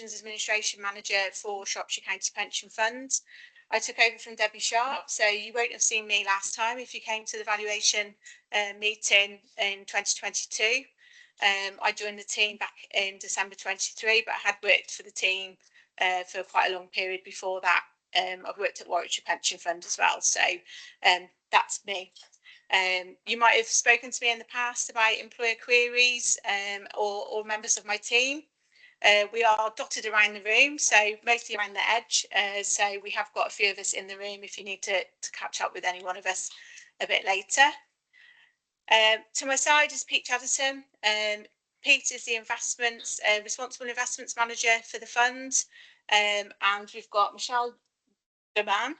Pensions Administration Manager for Shropshire County Pension Fund. I took over from Debbie Sharp, so you won't have seen me last time if you came to the valuation meeting in 2022. I joined the team back in December 23, but I had worked for the team for quite a long period before that. I've worked at Warwickshire Pension Fund as well, so that's me. You might have spoken to me in the past about employer queries or members of my team. We are dotted around the room, so mostly around the edge. So we have got a few of us in the room if you need to catch up with any one of us a bit later. To my side is Pete Chaddison. Pete is the responsible investments manager for the fund. And we've got Michelle Doman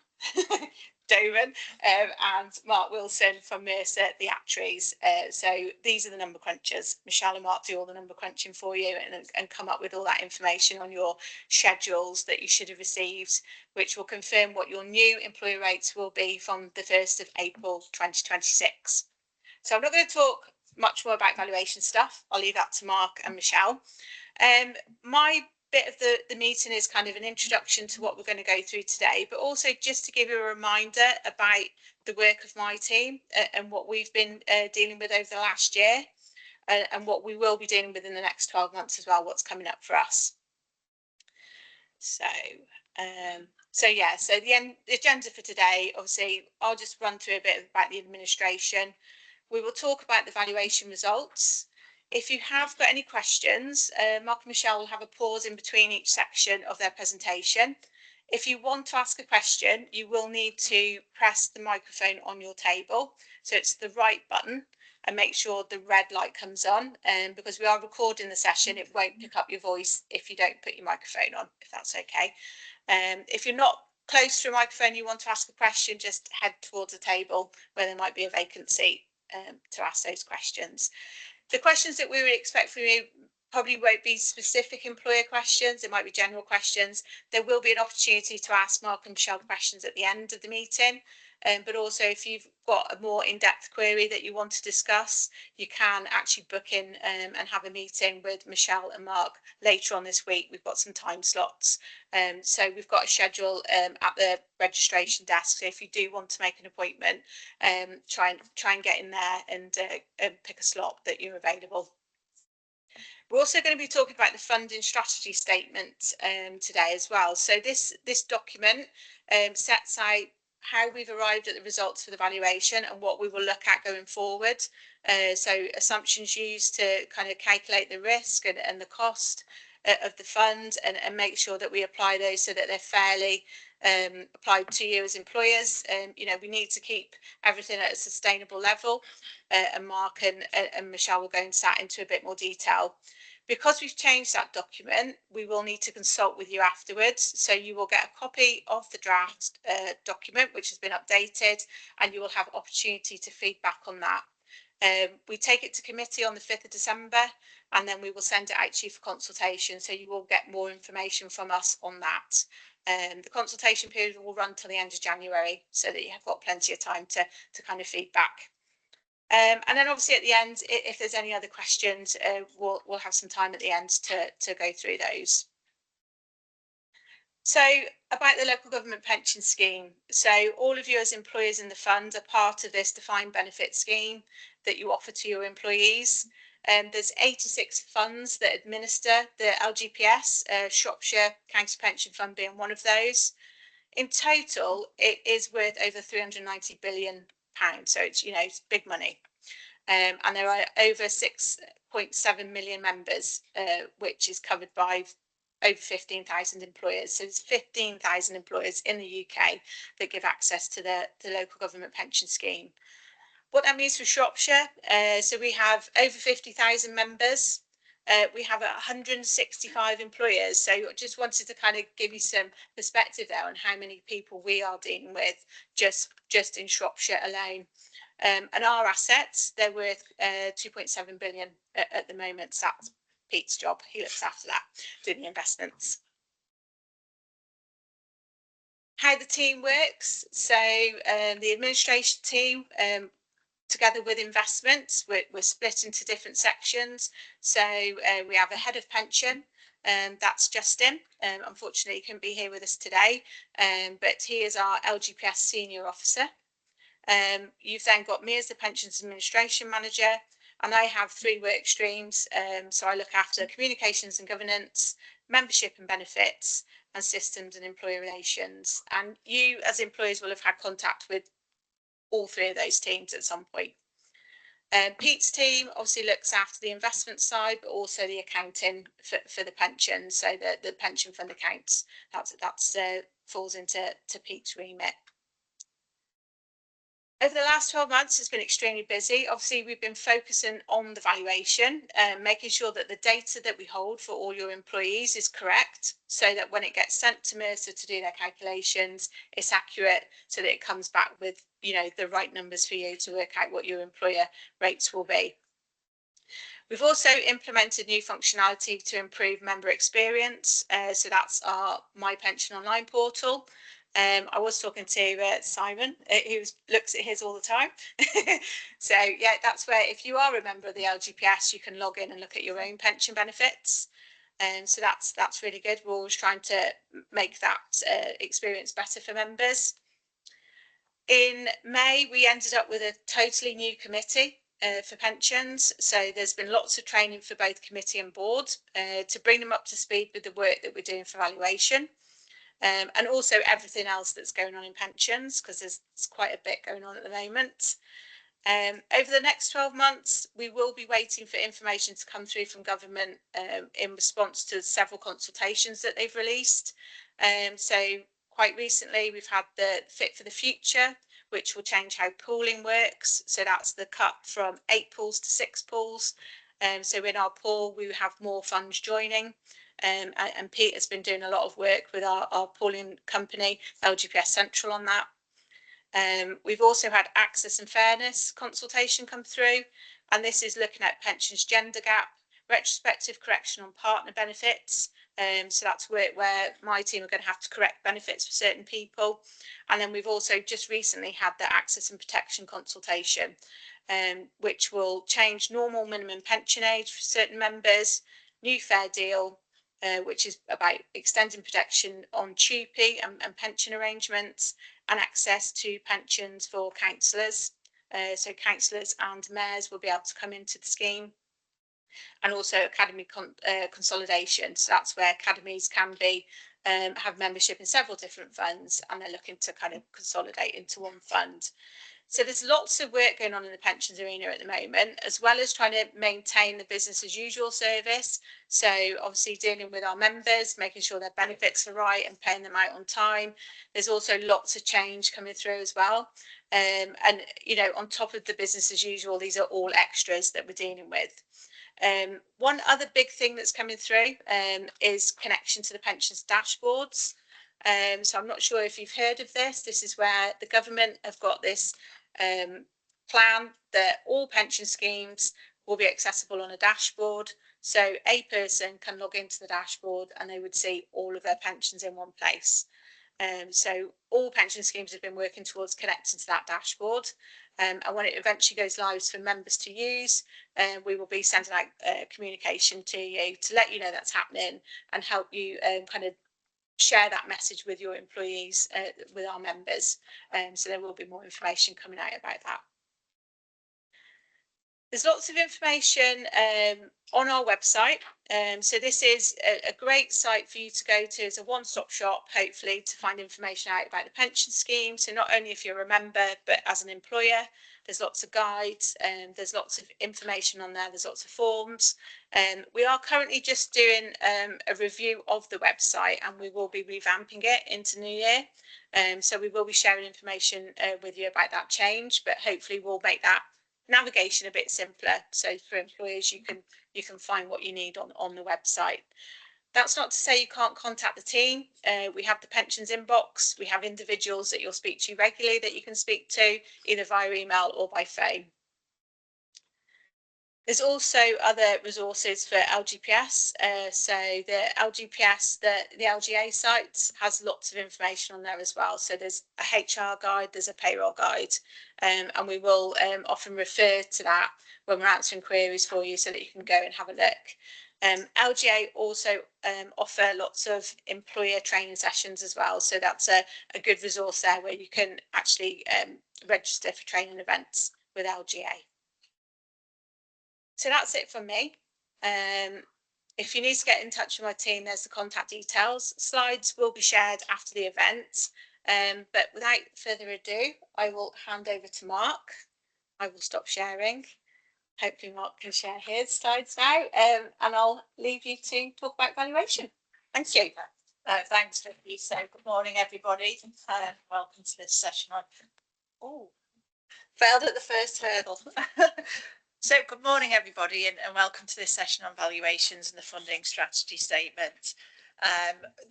and Mark Wilson from Mercer, the actuaries. So these are the number crunchers. Michelle and Mark do all the number crunching for you and come up with all that information on your schedules that you should have received, which will confirm what your new employer rates will be from the 1st of April 2026. So I'm not going to talk much more about valuation stuff. I'll leave that to Mark and Michelle. My bit of the meeting is kind of an introduction to what we're going to go through today, but also just to give you a reminder about the work of my team and what we've been dealing with over the last year and what we will be dealing with in the next 12 months as well, what's coming up for us. So the agenda for today, obviously, I'll just run through a bit about the administration. We will talk about the valuation results. If you have got any questions, Mark and Michelle will have a pause in between each section of their presentation. If you want to ask a question, you will need to press the microphone on your table. So it's the right button and make sure the red light comes on. Because we are recording the session, it won't pick up your voice if you don't put your microphone on, if that's okay. If you're not close to a microphone, you want to ask a question, just head towards the table where there might be a vacant seat to ask those questions. The questions that we would expect from you probably won't be specific employer questions. It might be general questions. There will be an opportunity to ask Mark and Michelle questions at the end of the meeting. But also, if you've got a more in-depth query that you want to discuss, you can actually book in and have a meeting with Michelle and Mark later on this week. We've got some time slots. So we've got a schedule at the registration desk. So if you do want to make an appointment, try and get in there and pick a slot that you're available. We're also going to be talking about the funding strategy statement today as well. So this document sets out how we've arrived at the results for the valuation and what we will look at going forward. So assumptions used to kind of calculate the risk and the cost of the fund and make sure that we apply those so that they're fairly applied to you as employers. You know, we need to keep everything at a sustainable level, and Mark and Michelle will go into a bit more detail. Because we've changed that document, we will need to consult with you afterwards. So you will get a copy of the draft document, which has been updated, and you will have opportunity to feedback on that. We take it to committee on the 5th of December, and then we will send it out to you for consultation. So you will get more information from us on that. The consultation period will run till the end of January, so that you have got plenty of time to kind of feedback. And then obviously at the end, if there's any other questions, we'll have some time at the end to go through those. So about the local government pension scheme. So all of you as employers in the fund are part of this defined benefit scheme that you offer to your employees. There's 86 funds that administer the LGPS, Shropshire County Pension Fund being one of those. In total, it is worth over £390 billion. So it's, you know, it's big money. And there are over 6.7 million members, which is covered by over 15,000 employers. So there's 15,000 employers in the UK that give access to the local government pension scheme. What that means for Shropshire, so we have over 50,000 members. We have 165 employers. So I just wanted to kind of give you some perspective there on how many people we are dealing with just in Shropshire alone. And our assets, they're worth 2.7 billion at the moment. So that's Pete's job. He looks after that, doing the investments. How the team works. So the administration team Together with investments, we're split into different sections. So we have a head of pension, that's Justin. Unfortunately, he couldn't be here with us today, but he is our LGPS senior officer. You've then got me as the pensions administration manager, and I have 3 work streams. So I look after communications and governance, membership and benefits, and systems and employee relations. And you as employers will have had contact with all 3 of those teams at some point. Pete's team obviously looks after the investment side, but also the accounting for the pension. So the pension fund accounts, that's falls into Pete's remit. Over the last 12 months, it's been extremely busy. Obviously, we've been focusing on the valuation, making sure that the data that we hold for all your employees is correct, so that when it gets sent to Mercer to do their calculations, it's accurate, so that it comes back with, you know, the right numbers for you to work out what your employer rates will be. We've also implemented new functionality to improve member experience. So that's our My Pension Online portal. I was talking to Simon, who looks at his all the time. So yeah, that's where if you are a member of the LGPS, you can log in and look at your own pension benefits. So that's really good. We're always trying to make that experience better for members. In May, we ended up with a totally new committee for pensions. So there's been lots of training for both committee and board to bring them up to speed with the work that we're doing for valuation. And also everything else that's going on in pensions, because there's quite a bit going on at the moment. Over the next 12 months, we will be waiting for information to come through from government in response to several consultations that they've released. So quite recently, we've had the Fit for the Future, which will change how pooling works. So that's the cut from 8 pools to 6 pools. So in our pool, we have more funds joining. And Pete has been doing a lot of work with our pooling company, LGPS Central, on that. We've also had access and fairness consultation come through, and this is looking at pensions gender gap, retrospective correction on partner benefits. So that's where my team are going to have to correct benefits for certain people. And then we've also just recently had the access and protection consultation, which will change normal minimum pension age for certain members, new fair deal, which is about extending protection on TUPE and pension arrangements, and access to pensions for councillors. So councillors and mayors will be able to come into the scheme. And also academy consolidation. So that's where academies can be have membership in several different funds, and they're looking to kind of consolidate into one fund. So there's lots of work going on in the pensions arena at the moment, as well as trying to maintain the business as usual service. So obviously dealing with our members, making sure their benefits are right and paying them out on time. There's also lots of change coming through as well. And, you know, on top of the business as usual, these are all extras that we're dealing with. One other big thing that's coming through is connection to the pensions dashboards. So I'm not sure if you've heard of this. This is where the government have got this plan that all pension schemes will be accessible on a dashboard. So a person can log into the dashboard and they would see all of their pensions in one place. So all pension schemes have been working towards connecting to that dashboard. And when it eventually goes live for members to use, we will be sending out communication to you to let you know that's happening and help you kind of share that message with your employees, with our members. So there will be more information coming out about that. There's lots of information on our website. So this is a great site for you to go to as a one-stop shop, hopefully, to find information out about the pension scheme. So not only if you're a member, but as an employer, there's lots of guides, and there's lots of information on there. There's lots of forms. We are currently just doing a review of the website, and we will be revamping it into New Year. So we will be sharing information with you about that change, but hopefully we'll make that navigation a bit simpler, so for employers you can find what you need on the website. That's not to say you can't contact the team. We have the pensions inbox. We have individuals that you'll speak to regularly that you can speak to either via email or by phone. There's also other resources for LGPS. So the LGPS, the LGA site has lots of information on there as well. So there's a HR guide, there's a payroll guide, and we will often refer to that when we're answering queries for you so that you can go and have a look. LGA also offer lots of employer training sessions as well. So that's a good resource there where you can actually register for training events with LGA. So that's it from me. If you need to get in touch with my team, there's the contact details. Slides will be shared after the event. But without further ado, I will hand over to Mark. I will stop sharing. Hopefully Mark can share his slides now, and I'll leave you to talk about valuation. Thank you. Thanks, Vicky. So good morning, everybody. Welcome to this session. Oh, failed at the first hurdle. So good morning, everybody, and welcome to this session on valuations and the funding strategy statement.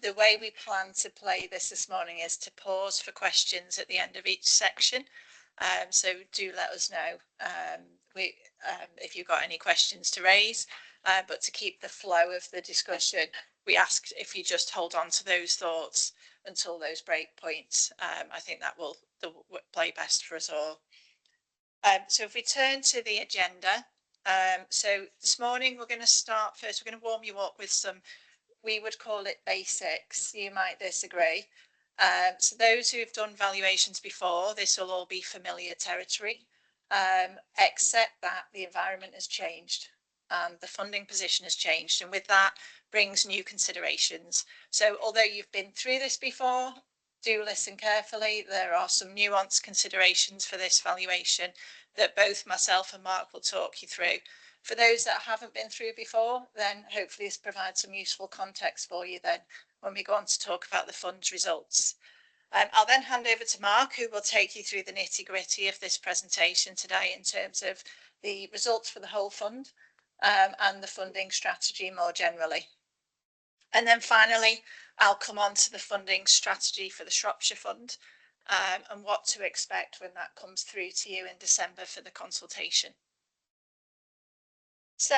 The way we plan to play this morning is to pause for questions at the end of each section. So do let us know if you've got any questions to raise, but to keep the flow of the discussion, we ask if you just hold on to those thoughts until those break points. I think that will play best for us all. So if we turn to the agenda, so this morning we're going to start first, we're going to warm you up with some, we would call it basics. You might disagree. So those who've done valuations before, this will all be familiar territory, except that the environment has changed and the funding position has changed. And with that brings new considerations. So although you've been through this before, do listen carefully. There are some nuanced considerations for this valuation that both myself and Mark will talk you through. For those that haven't been through before, then hopefully this provides some useful context for you then when we go on to talk about the fund's results. I'll then hand over to Mark, who will take you through the nitty-gritty of this presentation today in terms of the results for the whole fund and the funding strategy more generally. And then finally, I'll come on to the funding strategy for the Shropshire Fund and what to expect when that comes through to you in December for the consultation. So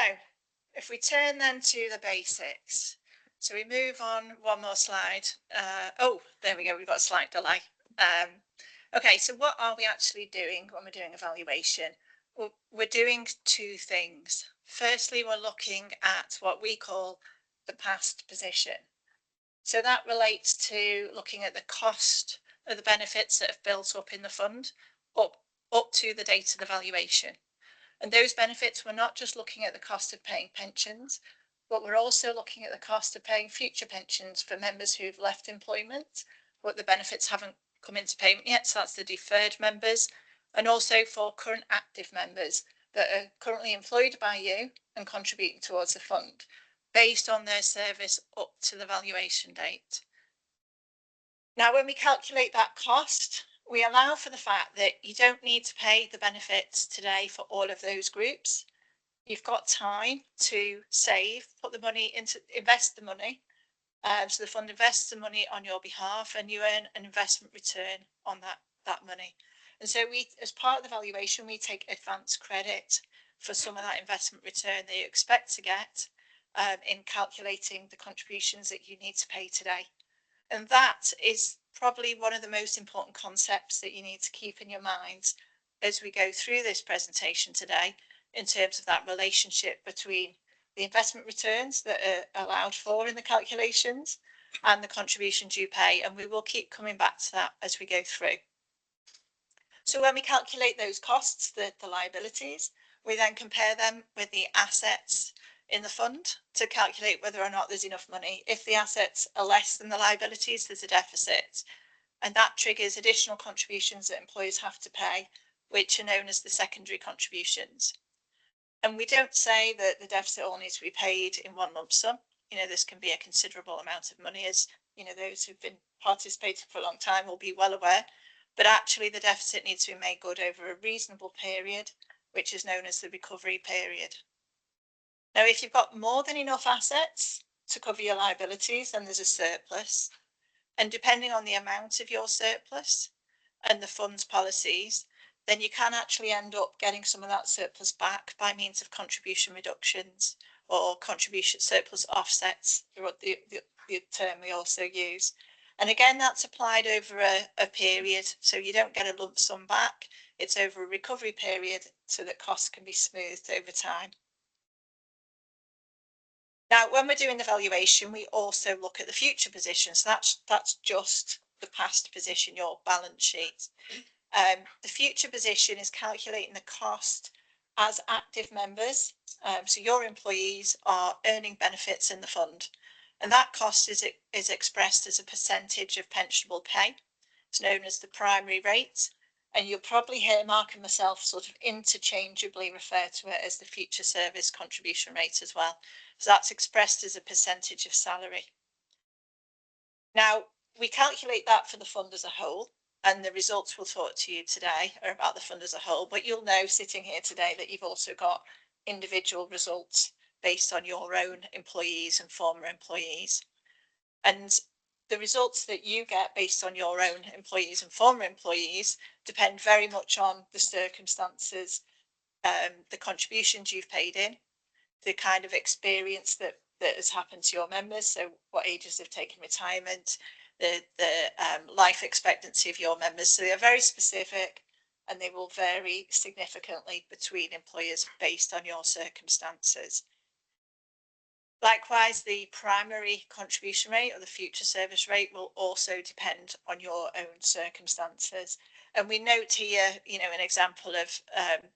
if we turn then to the basics, so we move on one more slide. Oh, there we go. We've got a slight delay. Okay, so what are we actually doing when we're doing evaluation? Well, we're doing two things. Firstly, we're looking at what we call the past position. So that relates to looking at the cost of the benefits that have built up in the fund up to the date of the valuation. And those benefits, we're not just looking at the cost of paying pensions, but we're also looking at the cost of paying future pensions for members who've left employment, but the benefits haven't come into payment yet. So that's the deferred members, and also for current active members that are currently employed by you and contributing towards the fund based on their service up to the valuation date. Now, when we calculate that cost, we allow for the fact that you don't need to pay the benefits today for all of those groups. You've got time to save, put the money into, invest the money. So the fund invests the money on your behalf and you earn an investment return on that money. And so we, as part of the valuation, we take advance credit for some of that investment return that you expect to get in calculating the contributions that you need to pay today. And that is probably one of the most important concepts that you need to keep in your minds as we go through this presentation today in terms of that relationship between the investment returns that are allowed for in the calculations and the contributions you pay. And we will keep coming back to that as we go through. So when we calculate those costs, the liabilities, we then compare them with the assets in the fund to calculate whether or not there's enough money. If the assets are less than the liabilities, there's a deficit, and that triggers additional contributions that employers have to pay, which are known as the secondary contributions. And we don't say that the deficit all needs to be paid in one lump sum. You know, this can be a considerable amount of money, as you know, those who've been participating for a long time will be well aware. But actually the deficit needs to be made good over a reasonable period, which is known as the recovery period. Now, if you've got more than enough assets to cover your liabilities, then there's a surplus. And depending on the amount of your surplus and the fund's policies, then you can actually end up getting some of that surplus back by means of contribution reductions or contribution surplus offsets, the term we also use. And again, that's applied over a period, so you don't get a lump sum back. It's over a recovery period so that costs can be smoothed over time. Now, when we're doing the valuation, we also look at the future position. So that's just the past position, your balance sheet. The future position is calculating the cost as active members. So your employees are earning benefits in the fund, and that cost is expressed as a percentage of pensionable pay. It's known as the primary rate, and you'll probably hear Mark and myself sort of interchangeably refer to it as the future service contribution rate as well. So that's expressed as a percentage of salary. Now, we calculate that for the fund as a whole, and the results we'll talk to you today are about the fund as a whole, but you'll know sitting here today that you've also got individual results based on your own employees and former employees. And the results that you get based on your own employees and former employees depend very much on the circumstances, the contributions you've paid in, the kind of experience that has happened to your members, so what ages they've taken retirement, the life expectancy of your members. So they're very specific, and they will vary significantly between employers based on your circumstances. Likewise, the primary contribution rate or the future service rate will also depend on your own circumstances. And we note here, an example of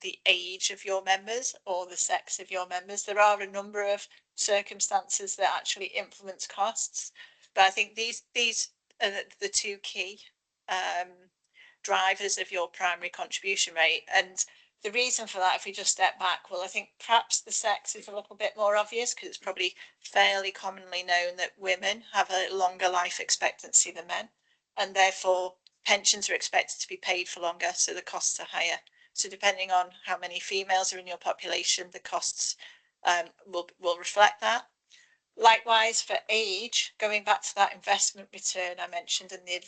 the age of your members or the sex of your members. There are a number of circumstances that actually influence costs, but I think these are the two key drivers of your primary contribution rate. And the reason for that, if we just step back, well, I think perhaps the sex is a little bit more obvious because it's probably fairly commonly known that women have a longer life expectancy than men, and therefore pensions are expected to be paid for longer, so the costs are higher. So depending on how many females are in your population, the costs will reflect that. Likewise, for age, going back to that investment return I mentioned and the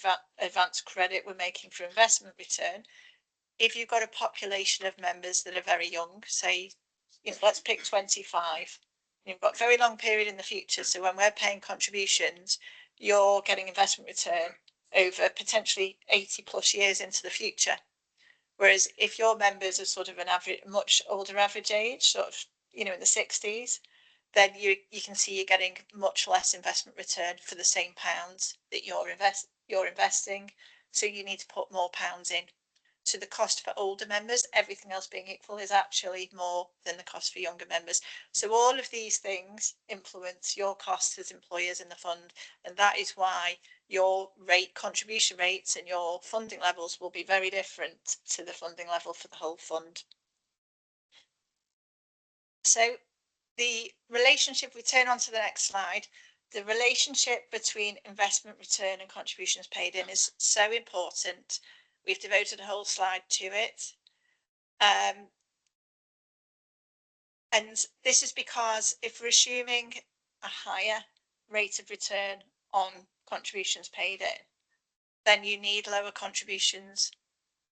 advance credit we're making for investment return, if you've got a population of members that are very young, say, let's pick 25, you've got a very long period in the future. So when we're paying contributions, you're getting investment return over potentially 80 plus years into the future. Whereas if your members are sort of an average, much older average age, sort of, in the 60s, then you can see you're getting much less investment return for the same pounds that you're investing. So you need to put more pounds in. So the cost for older members, everything else being equal, is actually more than the cost for younger members. So all of these things influence your costs as employers in the fund, and that is why your contribution rates and your funding levels will be very different to the funding level for the whole fund. So the relationship, we turn on to the next slide, the relationship between investment return and contributions paid in is so important. We've devoted a whole slide to it. And this is because if we're assuming a higher rate of return on contributions paid in, then you need lower contributions.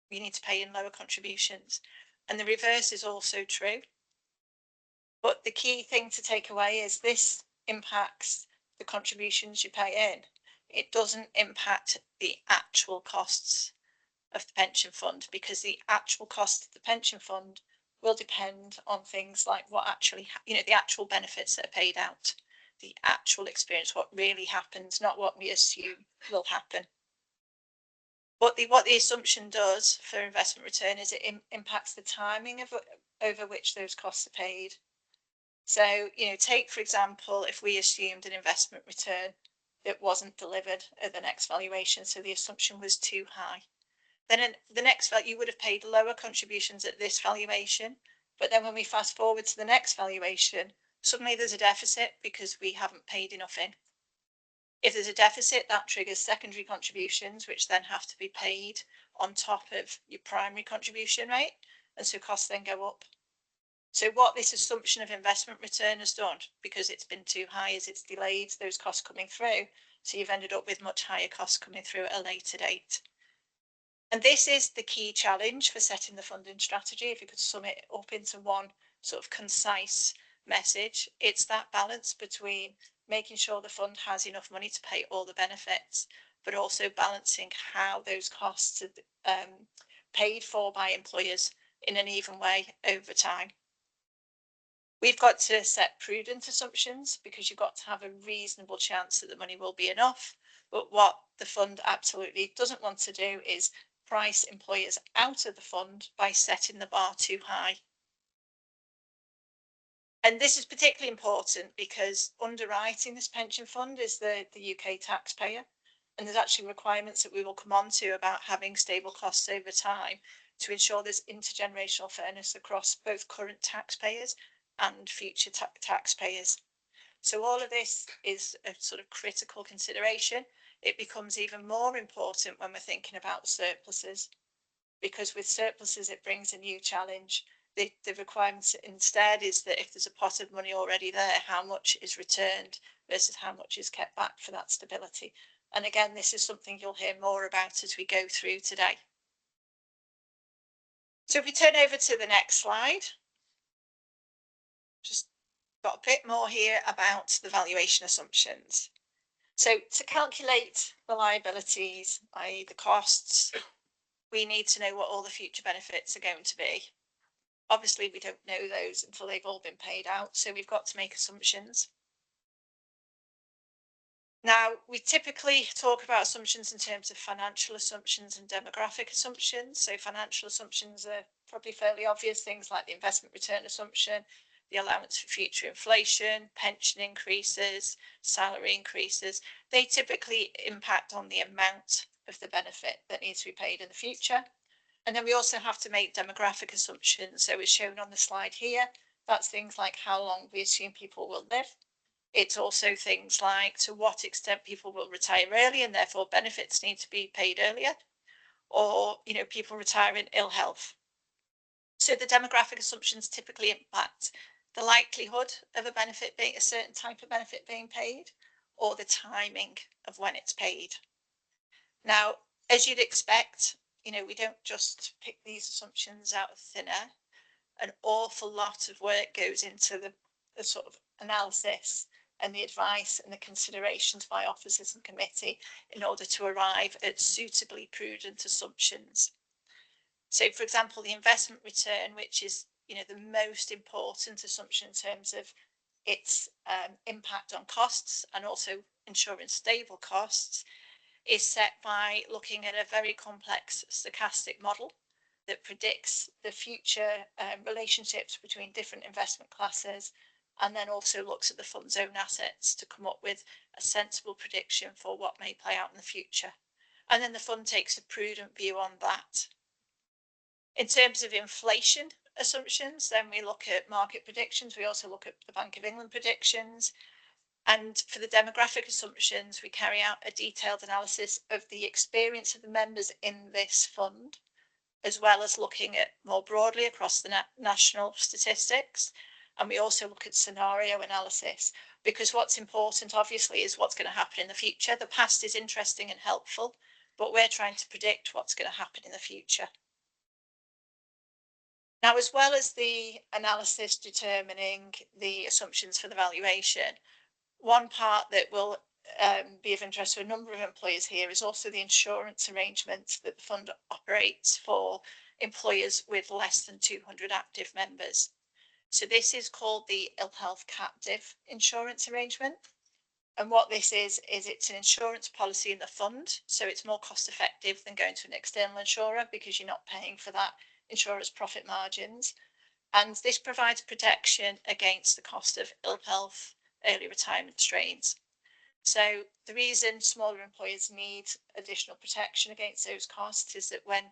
You need to pay in lower contributions. And the reverse is also true. But the key thing to take away is this impacts the contributions you pay in. It doesn't impact the actual costs of the pension fund, because the actual cost of the pension fund will depend on things like what actually, the actual benefits that are paid out, the actual experience, what really happens, not what we assume will happen. What the assumption does for investment return is it impacts the timing over which those costs are paid. So, take, for example, if we assumed an investment return that wasn't delivered at the next valuation, so the assumption was too high, then in the next you would have paid lower contributions at this valuation, but then when we fast forward to the next valuation, suddenly there's a deficit because we haven't paid enough in. If there's a deficit, that triggers secondary contributions, which then have to be paid on top of your primary contribution rate, and so costs then go up. So what this assumption of investment return has done, because it's been too high, is it's delayed those costs coming through. So you've ended up with much higher costs coming through at a later date. And this is the key challenge for setting the funding strategy. If you could sum it up into one sort of concise message, it's that balance between making sure the fund has enough money to pay all the benefits, but also balancing how those costs are paid for by employers in an even way over time. We've got to set prudent assumptions because you've got to have a reasonable chance that the money will be enough. But what the fund absolutely doesn't want to do is price employers out of the fund by setting the bar too high. And this is particularly important because underwriting this pension fund is the UK taxpayer. And there's actually requirements that we will come on to about having stable costs over time to ensure there's intergenerational fairness across both current taxpayers and future taxpayers. So all of this is a sort of critical consideration. It becomes even more important when we're thinking about surpluses, because with surpluses, it brings a new challenge. The requirement instead is that if there's a pot of money already there, how much is returned versus how much is kept back for that stability. And again, this is something you'll hear more about as we go through today. So if we turn over to the next slide, just got a bit more here about the valuation assumptions. So to calculate the liabilities, i.e. the costs, we need to know what all the future benefits are going to be. Obviously, we don't know those until they've all been paid out, so we've got to make assumptions. Now, we typically talk about assumptions in terms of financial assumptions and demographic assumptions. So financial assumptions are probably fairly obvious, things like the investment return assumption, the allowance for future inflation, pension increases, salary increases. They typically impact on the amount of the benefit that needs to be paid in the future. And then we also have to make demographic assumptions. So as shown on the slide here, that's things like how long we assume people will live. It's also things like to what extent people will retire early and therefore benefits need to be paid earlier, or, you know, people retire in ill health. So the demographic assumptions typically impact the likelihood of a benefit being a certain type of benefit being paid, or the timing of when it's paid. Now, as you'd expect, you know, we don't just pick these assumptions out of thin air. An awful lot of work goes into the sort of analysis and the advice and the considerations by officers and committee in order to arrive at suitably prudent assumptions. So, for example, the investment return, which is, you know, the most important assumption in terms of its impact on costs and also ensuring stable costs, is set by looking at a very complex stochastic model that predicts the future relationships between different investment classes, and then also looks at the fund's own assets to come up with a sensible prediction for what may play out in the future. And then the fund takes a prudent view on that. In terms of inflation assumptions, then we look at market predictions. We also look at the Bank of England predictions. And for the demographic assumptions, we carry out a detailed analysis of the experience of the members in this fund, as well as looking at more broadly across the national statistics. And we also look at scenario analysis, because what's important, obviously, is what's going to happen in the future. The past is interesting and helpful, but we're trying to predict what's going to happen in the future. Now, as well as the analysis determining the assumptions for the valuation, one part that will be of interest to a number of employers here is also the insurance arrangement that the fund operates for employers with less than 200 active members. So this is called the ill health captive insurance arrangement. And what this is it's an insurance policy in the fund. So it's more cost effective than going to an external insurer because you're not paying for that insurer's profit margins. And this provides protection against the cost of ill health, early retirement strains. So the reason smaller employers need additional protection against those costs is that when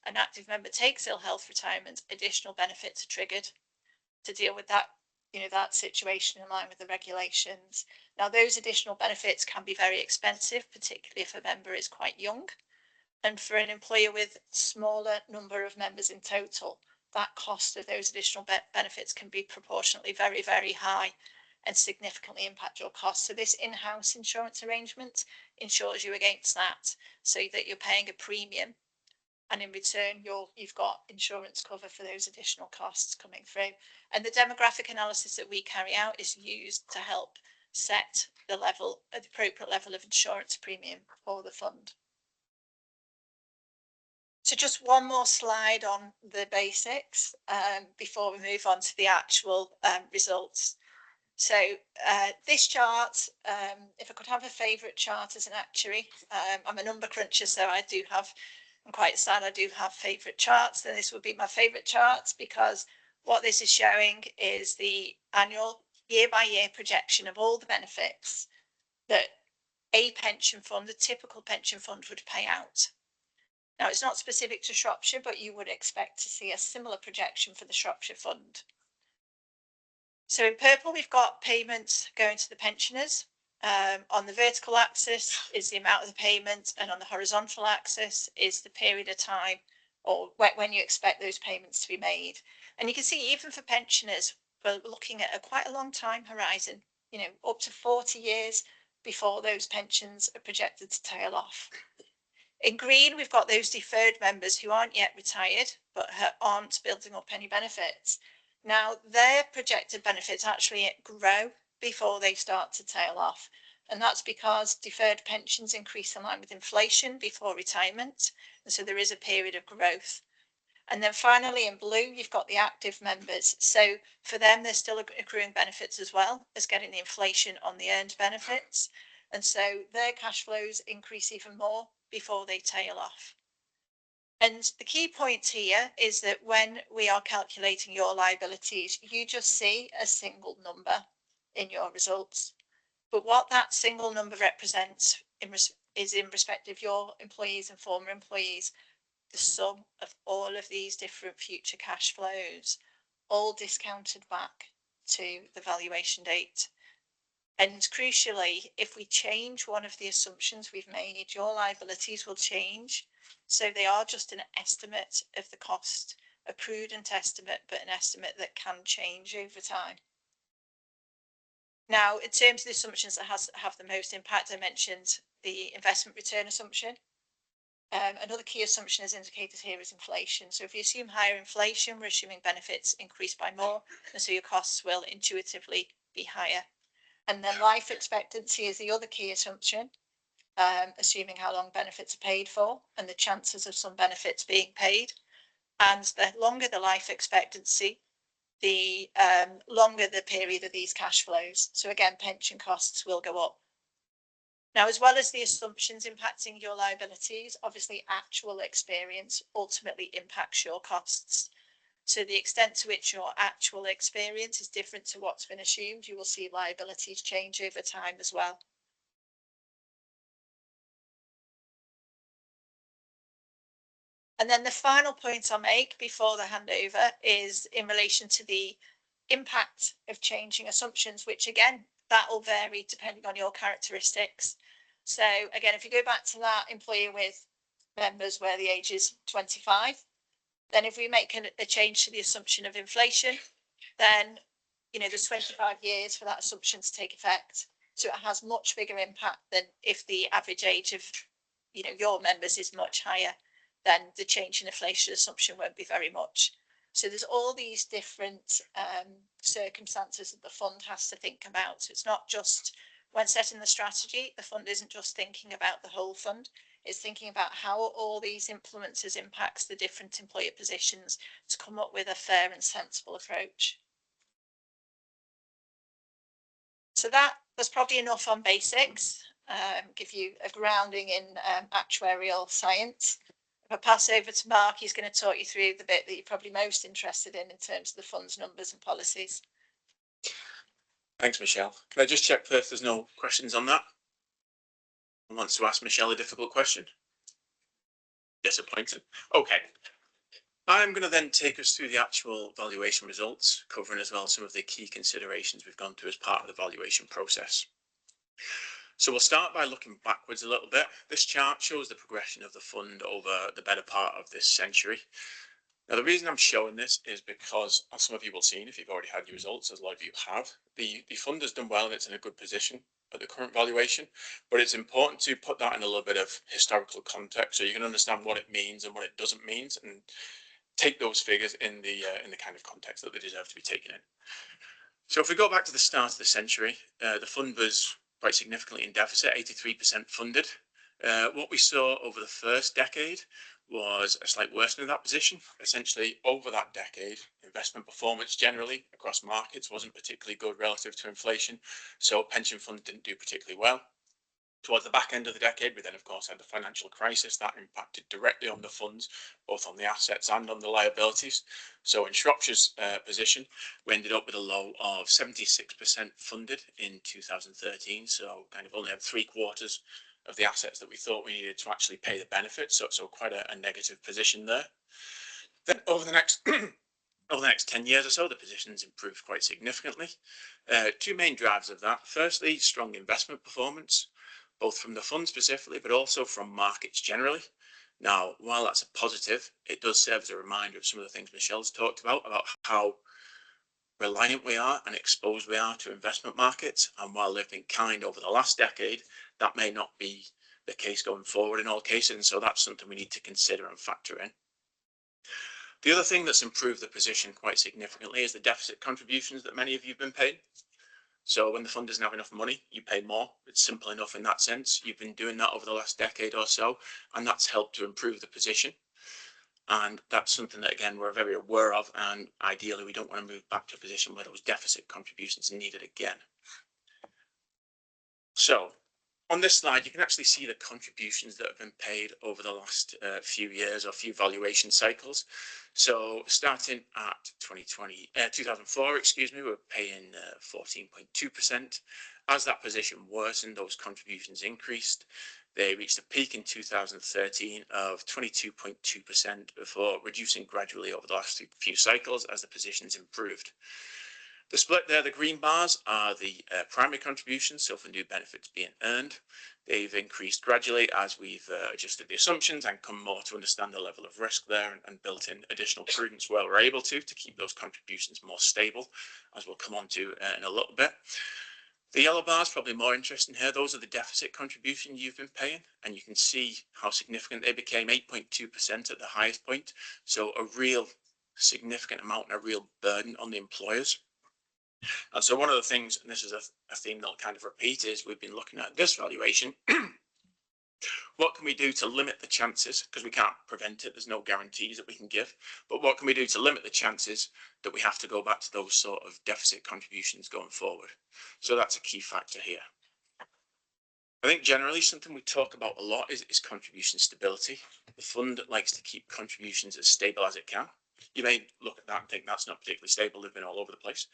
an active member takes ill health retirement, additional benefits are triggered to deal with that, you know, that situation in line with the regulations. Now, those additional benefits can be very expensive, particularly if a member is quite young. And for an employer with smaller number of members in total, that cost of those additional benefits can be proportionately very, very high and significantly impact your costs. So this in-house insurance arrangement insures you against that, so that you're paying a premium and in return you've got insurance cover for those additional costs coming through. And the demographic analysis that we carry out is used to help set the appropriate level of insurance premium for the fund. So just one more slide on the basics before we move on to the actual results. So this chart, if I could have a favourite chart as an actuary, I'm a number cruncher, so I'm quite sad I do have favourite charts, then this would be my favourite charts, because what this is showing is the annual year-by-year projection of all the benefits that a pension fund, a typical pension fund, would pay out. Now, it's not specific to Shropshire, but you would expect to see a similar projection for the Shropshire Fund. So in purple, we've got payments going to the pensioners. On the vertical axis is the amount of the payment, and on the horizontal axis is the period of time, or when you expect those payments to be made. And you can see, even for pensioners, we're looking at quite a long time horizon, up to 40 years before those pensions are projected to tail off. In green, we've got those deferred members who aren't yet retired, but aren't building up any benefits. Now, their projected benefits actually grow before they start to tail off. And that's because deferred pensions increase in line with inflation before retirement. And so there is a period of growth. And then finally, in blue, you've got the active members. So for them, they're still accruing benefits as well as getting the inflation on the earned benefits. And so their cash flows increase even more before they tail off. And the key point here is that when we are calculating your liabilities, you just see a single number in your results. But what that single number represents is in respect of your employees and former employees, the sum of all of these different future cash flows, all discounted back to the valuation date. And crucially, if we change one of the assumptions we've made, your liabilities will change. So they are just an estimate of the cost, a prudent estimate, but an estimate that can change over time. Now, in terms of the assumptions that have the most impact, I mentioned the investment return assumption. Another key assumption as indicated here is inflation. So if you assume higher inflation, we're assuming benefits increase by more, and so your costs will intuitively be higher. And then life expectancy is the other key assumption, assuming how long benefits are paid for and the chances of some benefits being paid. And the longer the life expectancy, the longer the period of these cash flows. So again, pension costs will go up. Now, as well as the assumptions impacting your liabilities, obviously actual experience ultimately impacts your costs. So the extent to which your actual experience is different to what's been assumed, you will see liabilities change over time as well. And then the final point I'll make before the handover is in relation to the impact of changing assumptions, which again, that will vary depending on your characteristics. So again, if you go back to that employee with members where the age is 25, then if we make a change to the assumption of inflation, then there's 25 years for that assumption to take effect. So it has much bigger impact than if the average age of your members is much higher, then the change in inflation assumption won't be very much. So there's all these different circumstances that the fund has to think about. So it's not just when setting the strategy, the fund isn't just thinking about the whole fund. It's thinking about how all these influences impacts the different employer positions to come up with a fair and sensible approach. So that's probably enough on basics, give you a grounding in actuarial science. If I pass over to Mark, he's going to talk you through the bit that you're probably most interested in terms of the fund's numbers and policies. Thanks, Michelle. Can I just check first there's no questions on that? Who wants to ask Michelle a difficult question? Disappointing. Okay. I'm going to then take us through the actual valuation results, covering as well some of the key considerations we've gone through as part of the valuation process. So we'll start by looking backwards a little bit. This chart shows the progression of the fund over the better part of this century. Now, the reason I'm showing this is because, as some of you will have seen, if you've already had your results, as a lot of you have, the fund has done well and it's in a good position. at the current valuation, but it's important to put that in a little bit of historical context so you can understand what it means and what it doesn't mean, and take those figures in the kind of context that they deserve to be taken in. So if we go back to the start of the century, the fund was quite significantly in deficit, 83% funded. What we saw over the first decade was a slight worsening of that position. Essentially, over that decade, investment performance generally across markets wasn't particularly good relative to inflation, so pension funds didn't do particularly well. Towards the back end of the decade, we then, of course, had the financial crisis that impacted directly on the funds, both on the assets and on the liabilities. So in Shropshire's position, we ended up with a low of 76% funded in 2013. So kind of only had 3/4 of the assets that we thought we needed to actually pay the benefits. So quite a negative position there. Then over the next over the next 10 years or so, the position's improved quite significantly. Two main drivers of that. Firstly, strong investment performance, both from the fund specifically, but also from markets generally. Now, while that's a positive, it does serve as a reminder of some of the things Michelle's talked about how reliant we are and exposed we are to investment markets. And while they've been kind over the last decade, that may not be the case going forward in all cases. And so that's something we need to consider and factor in. The other thing that's improved the position quite significantly is the deficit contributions that many of you have been paying. So when the fund doesn't have enough money, you pay more. It's simple enough in that sense. You've been doing that over the last decade or so, and that's helped to improve the position. And that's something that, again, we're very aware of, and ideally we don't want to move back to a position where those deficit contributions are needed again. So on this slide, you can actually see the contributions that have been paid over the last few years or few valuation cycles. So starting at 2004, we were paying 14.2%. As that position worsened, those contributions increased. They reached a peak in 2013 of 22.2% before reducing gradually over the last few cycles as the positions improved. The split there, the green bars, are the primary contributions, so for new benefits being earned. They've increased gradually as we've adjusted the assumptions and come more to understand the level of risk there and built in additional prudence where we're able to keep those contributions more stable, as we'll come on to in a little bit. The yellow bars, probably more interesting here, those are the deficit contribution you've been paying, and you can see how significant they became, 8.2% at the highest point. So a real significant amount and a real burden on the employers. And so one of the things, and this is a theme that I'll kind of repeat, is we've been looking at this valuation. What can we do to limit the chances? Because we can't prevent it, there's no guarantees that we can give. But what can we do to limit the chances that we have to go back to those sort of deficit contributions going forward? So that's a key factor here. I think generally something we talk about a lot is contribution stability. The fund likes to keep contributions as stable as it can. You may look at that and think that's not particularly stable, they've been all over the place.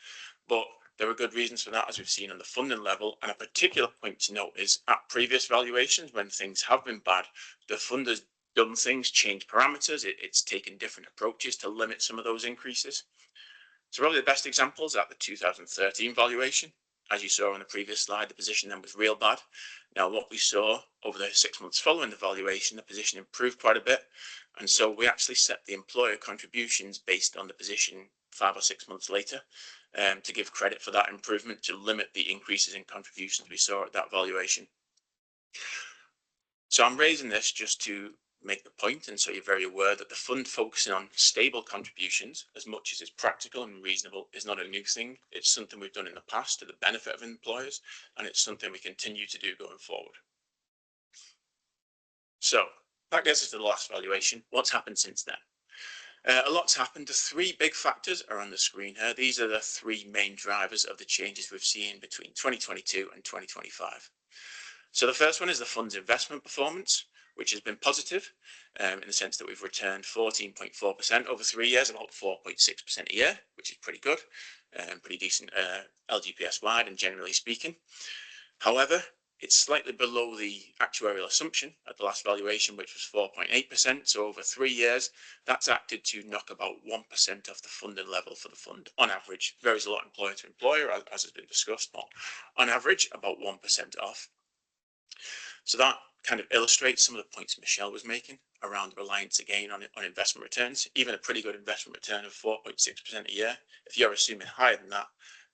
But there are good reasons for that, as we've seen on the funding level. And a particular point to note is at previous valuations, when things have been bad, the fund has done things, changed parameters. It's taken different approaches to limit some of those increases. So probably the best examples at the 2013 valuation. As you saw on the previous slide, the position then was real bad. Now, what we saw over the 6 months following the valuation, the position improved quite a bit. And so we actually set the employer contributions based on the position 5 or 6 months later to give credit for that improvement, to limit the increases in contributions we saw at that valuation. So I'm raising this just to make the point, and so you're very aware that the fund focusing on stable contributions as much as is practical and reasonable is not a new thing. It's something we've done in the past to the benefit of employers, and it's something we continue to do going forward. So that gets us to the last valuation. What's happened since then? A lot's happened. The three big factors are on the screen here. These are the three main drivers of the changes we've seen between 2022 and 2025. So the first one is the fund's investment performance, which has been positive in the sense that we've returned 14.4% over 3 years, about 4.6% a year, which is pretty good and pretty decent LGPS wide and generally speaking. However, it's slightly below the actuarial assumption at the last valuation, which was 4.8%. So over 3 years, that's acted to knock about 1% off the funding level for the fund on average. Varies a lot employer to employer, as has been discussed, but on average, about 1% off. So that kind of illustrates some of the points Michelle was making around reliance again on investment returns. Even a pretty good investment return of 4.6% a year, if you're assuming higher than that,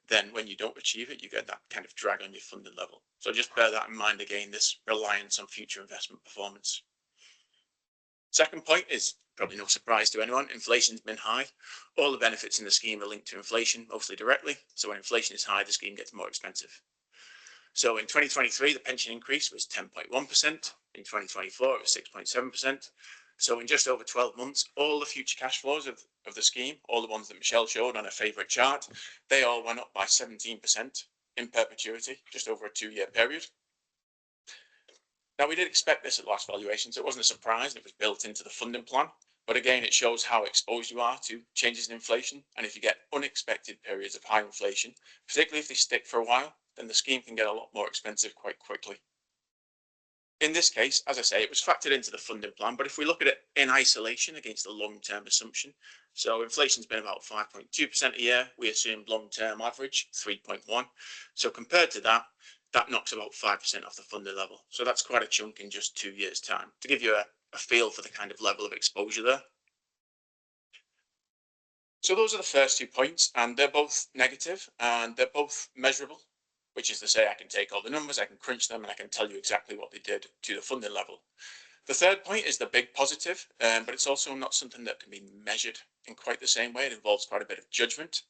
then when you don't achieve it, you get that kind of drag on your funding level. So just bear that in mind again, this reliance on future investment performance. Second point is probably no surprise to anyone. Inflation's been high. All the benefits in the scheme are linked to inflation, mostly directly. So when inflation is high, the scheme gets more expensive. So in 2023, the pension increase was 10.1%. In 2024, it was 6.7%. So in just over 12 months, all the future cash flows of the scheme, all the ones that Michelle showed on her favourite chart, they all went up by 17% in perpetuity, just over a 2-year period. Now, we did expect this at last valuation, so it wasn't a surprise. It was built into the funding plan. But again, it shows how exposed you are to changes in inflation. And if you get unexpected periods of high inflation, particularly if they stick for a while, then the scheme can get a lot more expensive quite quickly. In this case, as I say, it was factored into the funding plan, but if we look at it in isolation against the long-term assumption, so inflation's been about 5.2% a year, we assumed long-term average 3.1. So compared to that, that knocks about 5% off the funding level. So that's quite a chunk in just 2 years' time, to give you a feel for the kind of level of exposure there. So those are the first 2 points, and they're both negative and they're both measurable, which is to say I can take all the numbers, I can crunch them, and I can tell you exactly what they did to the funding level. The third point is the big positive, but it's also not something that can be measured in quite the same way. It involves quite a bit of judgment.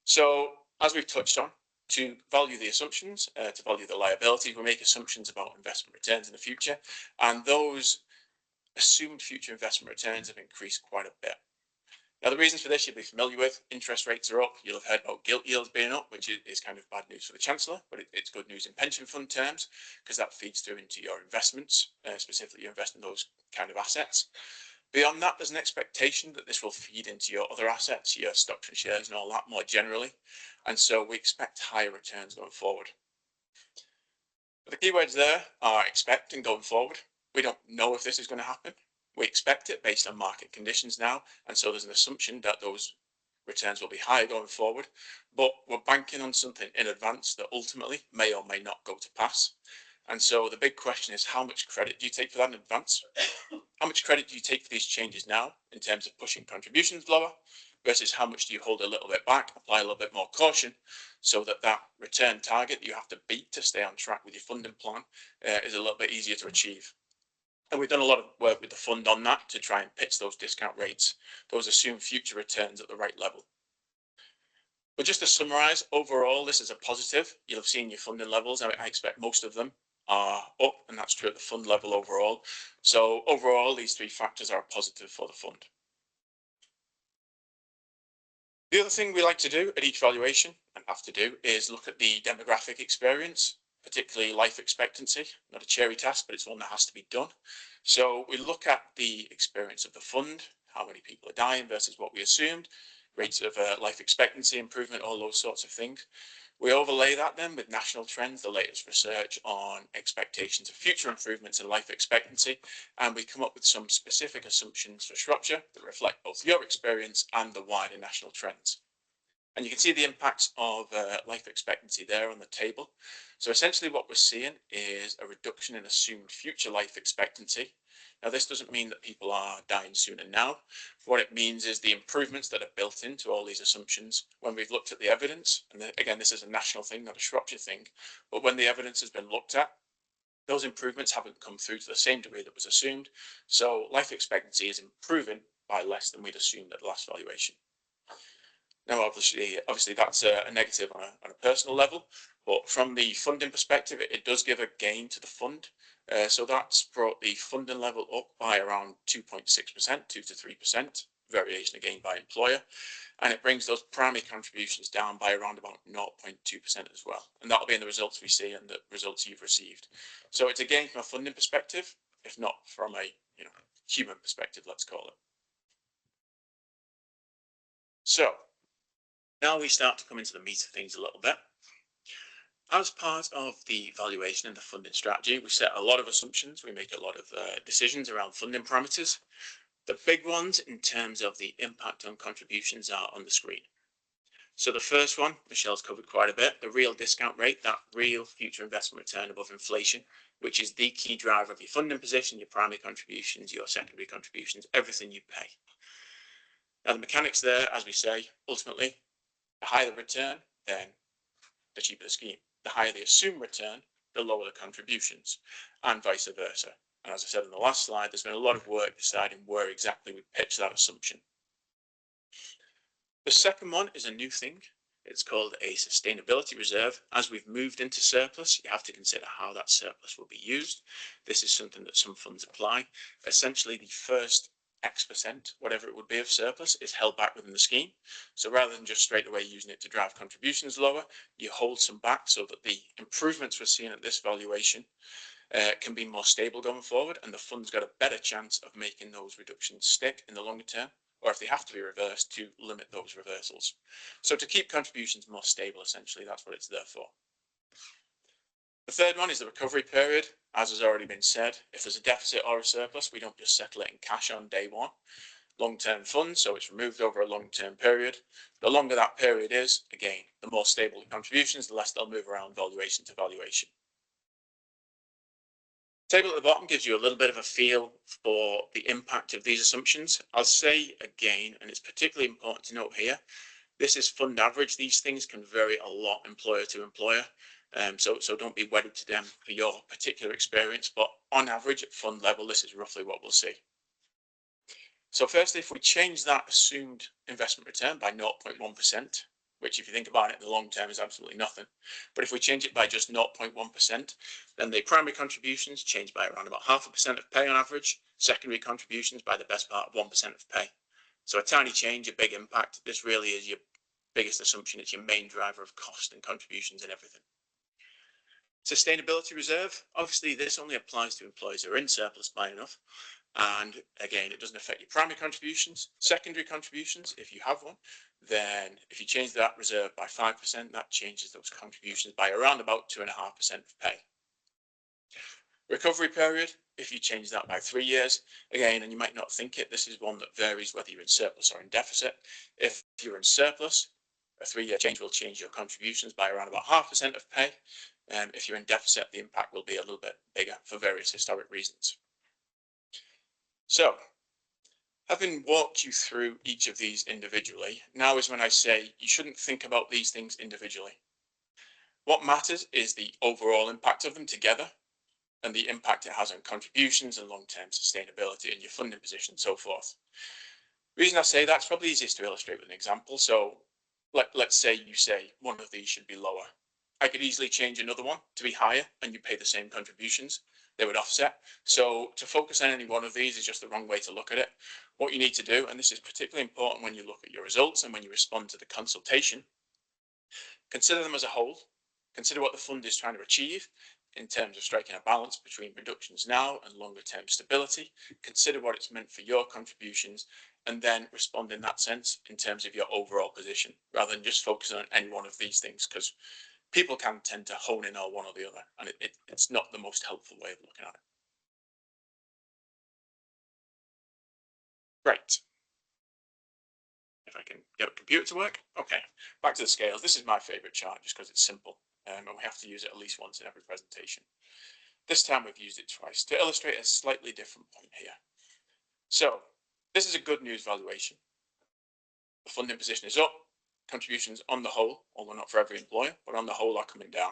So as we've touched on, to value the assumptions, to value the liabilities, we make assumptions about investment returns in the future, and those assumed future investment returns have increased quite a bit. Now, the reasons for this you'll be familiar with. Interest rates are up. You'll have heard about gilt yields being up, which is kind of bad news for the Chancellor, but it's good news in pension fund terms, because that feeds through into your investments, specifically you invest in those kind of assets. Beyond that, there's an expectation that this will feed into your other assets, your stocks and shares and all that more generally. And so we expect higher returns going forward. But the keywords there are expect and going forward. We don't know if this is going to happen. We expect it based on market conditions now, and so there's an assumption that those returns will be higher going forward, but we're banking on something in advance that ultimately may or may not go to pass. And so the big question is, how much credit do you take for that in advance? How much credit do you take for these changes now in terms of pushing contributions lower, versus how much do you hold a little bit back, apply a little bit more caution, so that that return target that you have to beat to stay on track with your funding plan is a little bit easier to achieve. And we've done a lot of work with the fund on that to try and pitch those discount rates, those assumed future returns at the right level. But just to summarise, overall, this is a positive. You'll have seen your funding levels. I expect most of them are up, and that's true at the fund level overall. So overall, these 3 factors are a positive for the fund. The other thing we like to do at each valuation, and have to do, is look at the demographic experience, particularly life expectancy. Not a cherry task, but it's one that has to be done. So we look at the experience of the fund, how many people are dying versus what we assumed, rates of life expectancy improvement, all those sorts of things. We overlay that then with national trends, the latest research on expectations of future improvements in life expectancy, and we come up with some specific assumptions for Shropshire that reflect both your experience and the wider national trends. And you can see the impacts of life expectancy there on the table. So essentially what we're seeing is a reduction in assumed future life expectancy. Now, this doesn't mean that people are dying sooner now. What it means is the improvements that are built into all these assumptions when we've looked at the evidence, and again, this is a national thing, not a Shropshire thing, but when the evidence has been looked at, those improvements haven't come through to the same degree that was assumed. So life expectancy is improving by less than we'd assumed at the last valuation. Now, obviously that's a negative on a personal level, but from the funding perspective, it does give a gain to the fund. So that's brought the funding level up by around 2.6%, 2 to 3%, variation again by employer. And it brings those primary contributions down by around about 0.2% as well. And that'll be in the results we see and the results you've received. So it's a gain from a funding perspective, if not from a human perspective, let's call it. So now we start to come into the meat of things a little bit. As part of the valuation and the funding strategy, we set a lot of assumptions. We make a lot of decisions around funding parameters. The big ones in terms of the impact on contributions are on the screen. So the first one, Michelle's covered quite a bit, the real discount rate, that real future investment return above inflation, which is the key driver of your funding position, your primary contributions, your secondary contributions, everything you pay. Now the mechanics there, as we say, ultimately, the higher the return, then the cheaper the scheme. The higher the assumed return, the lower the contributions, and vice versa. And as I said in the last slide, there's been a lot of work deciding where exactly we pitch that assumption. The second one is a new thing. It's called a sustainability reserve. As we've moved into surplus, you have to consider how that surplus will be used. This is something that some funds apply. Essentially, the first X%, whatever it would be of surplus, is held back within the scheme. So rather than just straight away using it to drive contributions lower, you hold some back so that the improvements we're seeing at this valuation can be more stable going forward, and the fund's got a better chance of making those reductions stick in the longer term, or if they have to be reversed, to limit those reversals. So to keep contributions more stable, essentially, that's what it's there for. The third one is the recovery period. As has already been said, if there's a deficit or a surplus, we don't just settle it in cash on day one. Long-term funds, so it's removed over a long-term period. The longer that period is, again, the more stable the contributions, the less they'll move around valuation to valuation. Table at the bottom gives you a little bit of a feel for the impact of these assumptions. I'll say again, and it's particularly important to note here, this is fund average. These things can vary a lot employer to employer. So don't be wedded to them for your particular experience, but on average at fund level, this is roughly what we'll see. So firstly, if we change that assumed investment return by 0.1%, which if you think about it in the long term is absolutely nothing. But if we change it by just 0.1%, then the primary contributions change by around about 0.5% of pay on average, secondary contributions by the best part of 1% of pay. So a tiny change, a big impact. This really is your biggest assumption. It's your main driver of cost and contributions and everything. Sustainability reserve, obviously this only applies to employees who are in surplus by enough. And again, it doesn't affect your primary contributions. Secondary contributions, if you have one, then if you change that reserve by 5%, that changes those contributions by around about 2.5% of pay. Recovery period, if you change that by 3 years, again, and you might not think it, this is one that varies whether you're in surplus or in deficit. If you're in surplus, a 3-year change will change your contributions by around about 0.5% of pay. If you're in deficit, the impact will be a little bit bigger for various historic reasons. So, having walked you through each of these individually, now is when I say you shouldn't think about these things individually. What matters is the overall impact of them together and the impact it has on contributions and long-term sustainability and your funding position and so forth. The reason I say that's probably easiest to illustrate with an example. So let's say you say one of these should be lower. I could easily change another one to be higher and you pay the same contributions. They would offset. So to focus on any one of these is just the wrong way to look at it. What you need to do, and this is particularly important when you look at your results and when you respond to the consultation, consider them as a whole. Consider what the fund is trying to achieve in terms of striking a balance between reductions now and longer term stability. Consider what it's meant for your contributions and then respond in that sense in terms of your overall position rather than just focusing on any one of these things, because people can tend to hone in on one or the other, and it's not the most helpful way of looking at it. Right. If I can get a computer to work. Okay, back to the scales. This is my favorite chart just because it's simple, and we have to use it at least once in every presentation. This time we've used it twice to illustrate a slightly different point here. So this is a good news valuation. The funding position is up. Contributions on the whole, although not for every employer, but on the whole are coming down.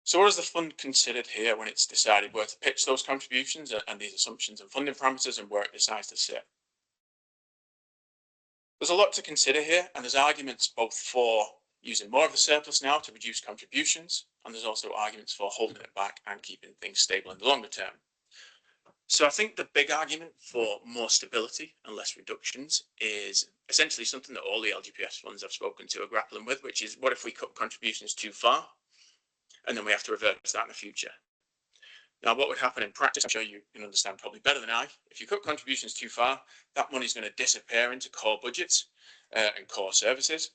So what has the fund considered here when it's decided where to pitch those contributions and these assumptions and funding parameters and where it decides to sit? There's a lot to consider here, and there's arguments both for using more of the surplus now to reduce contributions, and there's also arguments for holding it back and keeping things stable in the longer term. So I think the big argument for more stability and less reductions is essentially something that all the LGPS funds I've spoken to are grappling with, which is what if we cut contributions too far and then we have to reverse that in the future? Now, what would happen in practice, I'm sure you can understand probably better than I. If you cut contributions too far, that money is going to disappear into core budgets and core services.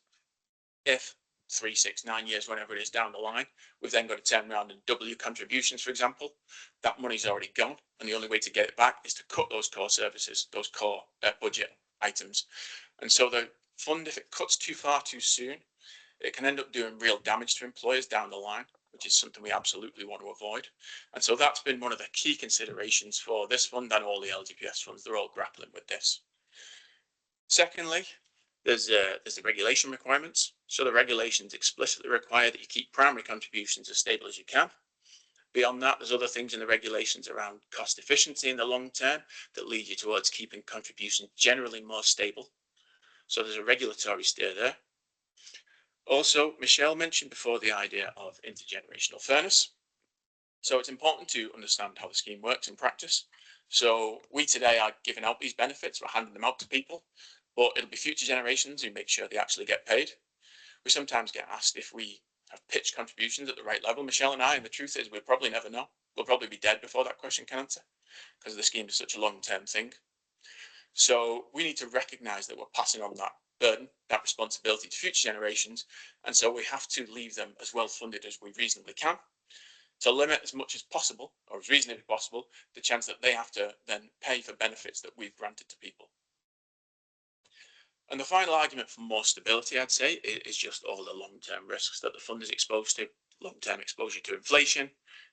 If 3, 6, 9 years, whenever it is down the line, we've then got to turn around and double your contributions, for example, that money's already gone. And the only way to get it back is to cut those core services, those core budget items. And so the fund, if it cuts too far too soon, it can end up doing real damage to employers down the line, which is something we absolutely want to avoid. And so that's been one of the key considerations for this fund and all the LGPS funds. They're all grappling with this. Secondly, there's the regulation requirements. So the regulations explicitly require that you keep primary contributions as stable as you can. Beyond that, there's other things in the regulations around cost efficiency in the long term that lead you towards keeping contributions generally more stable. So there's a regulatory steer there. Also, Michelle mentioned before the idea of intergenerational fairness. So it's important to understand how the scheme works in practice. So we today are giving out these benefits, we're handing them out to people, but it'll be future generations who make sure they actually get paid. We sometimes get asked if we have pitched contributions at the right level, Michelle and I, and the truth is we'll probably never know. We'll probably be dead before that question can answer, because the scheme is such a long-term thing. So we need to recognise that we're passing on that burden, that responsibility to future generations, and so we have to leave them as well funded as we reasonably can, to limit as much as possible, or as reasonably possible, the chance that they have to then pay for benefits that we've granted to people. And the final argument for more stability, I'd say, is just all the long-term risks that the fund is exposed to. Long-term exposure to inflation,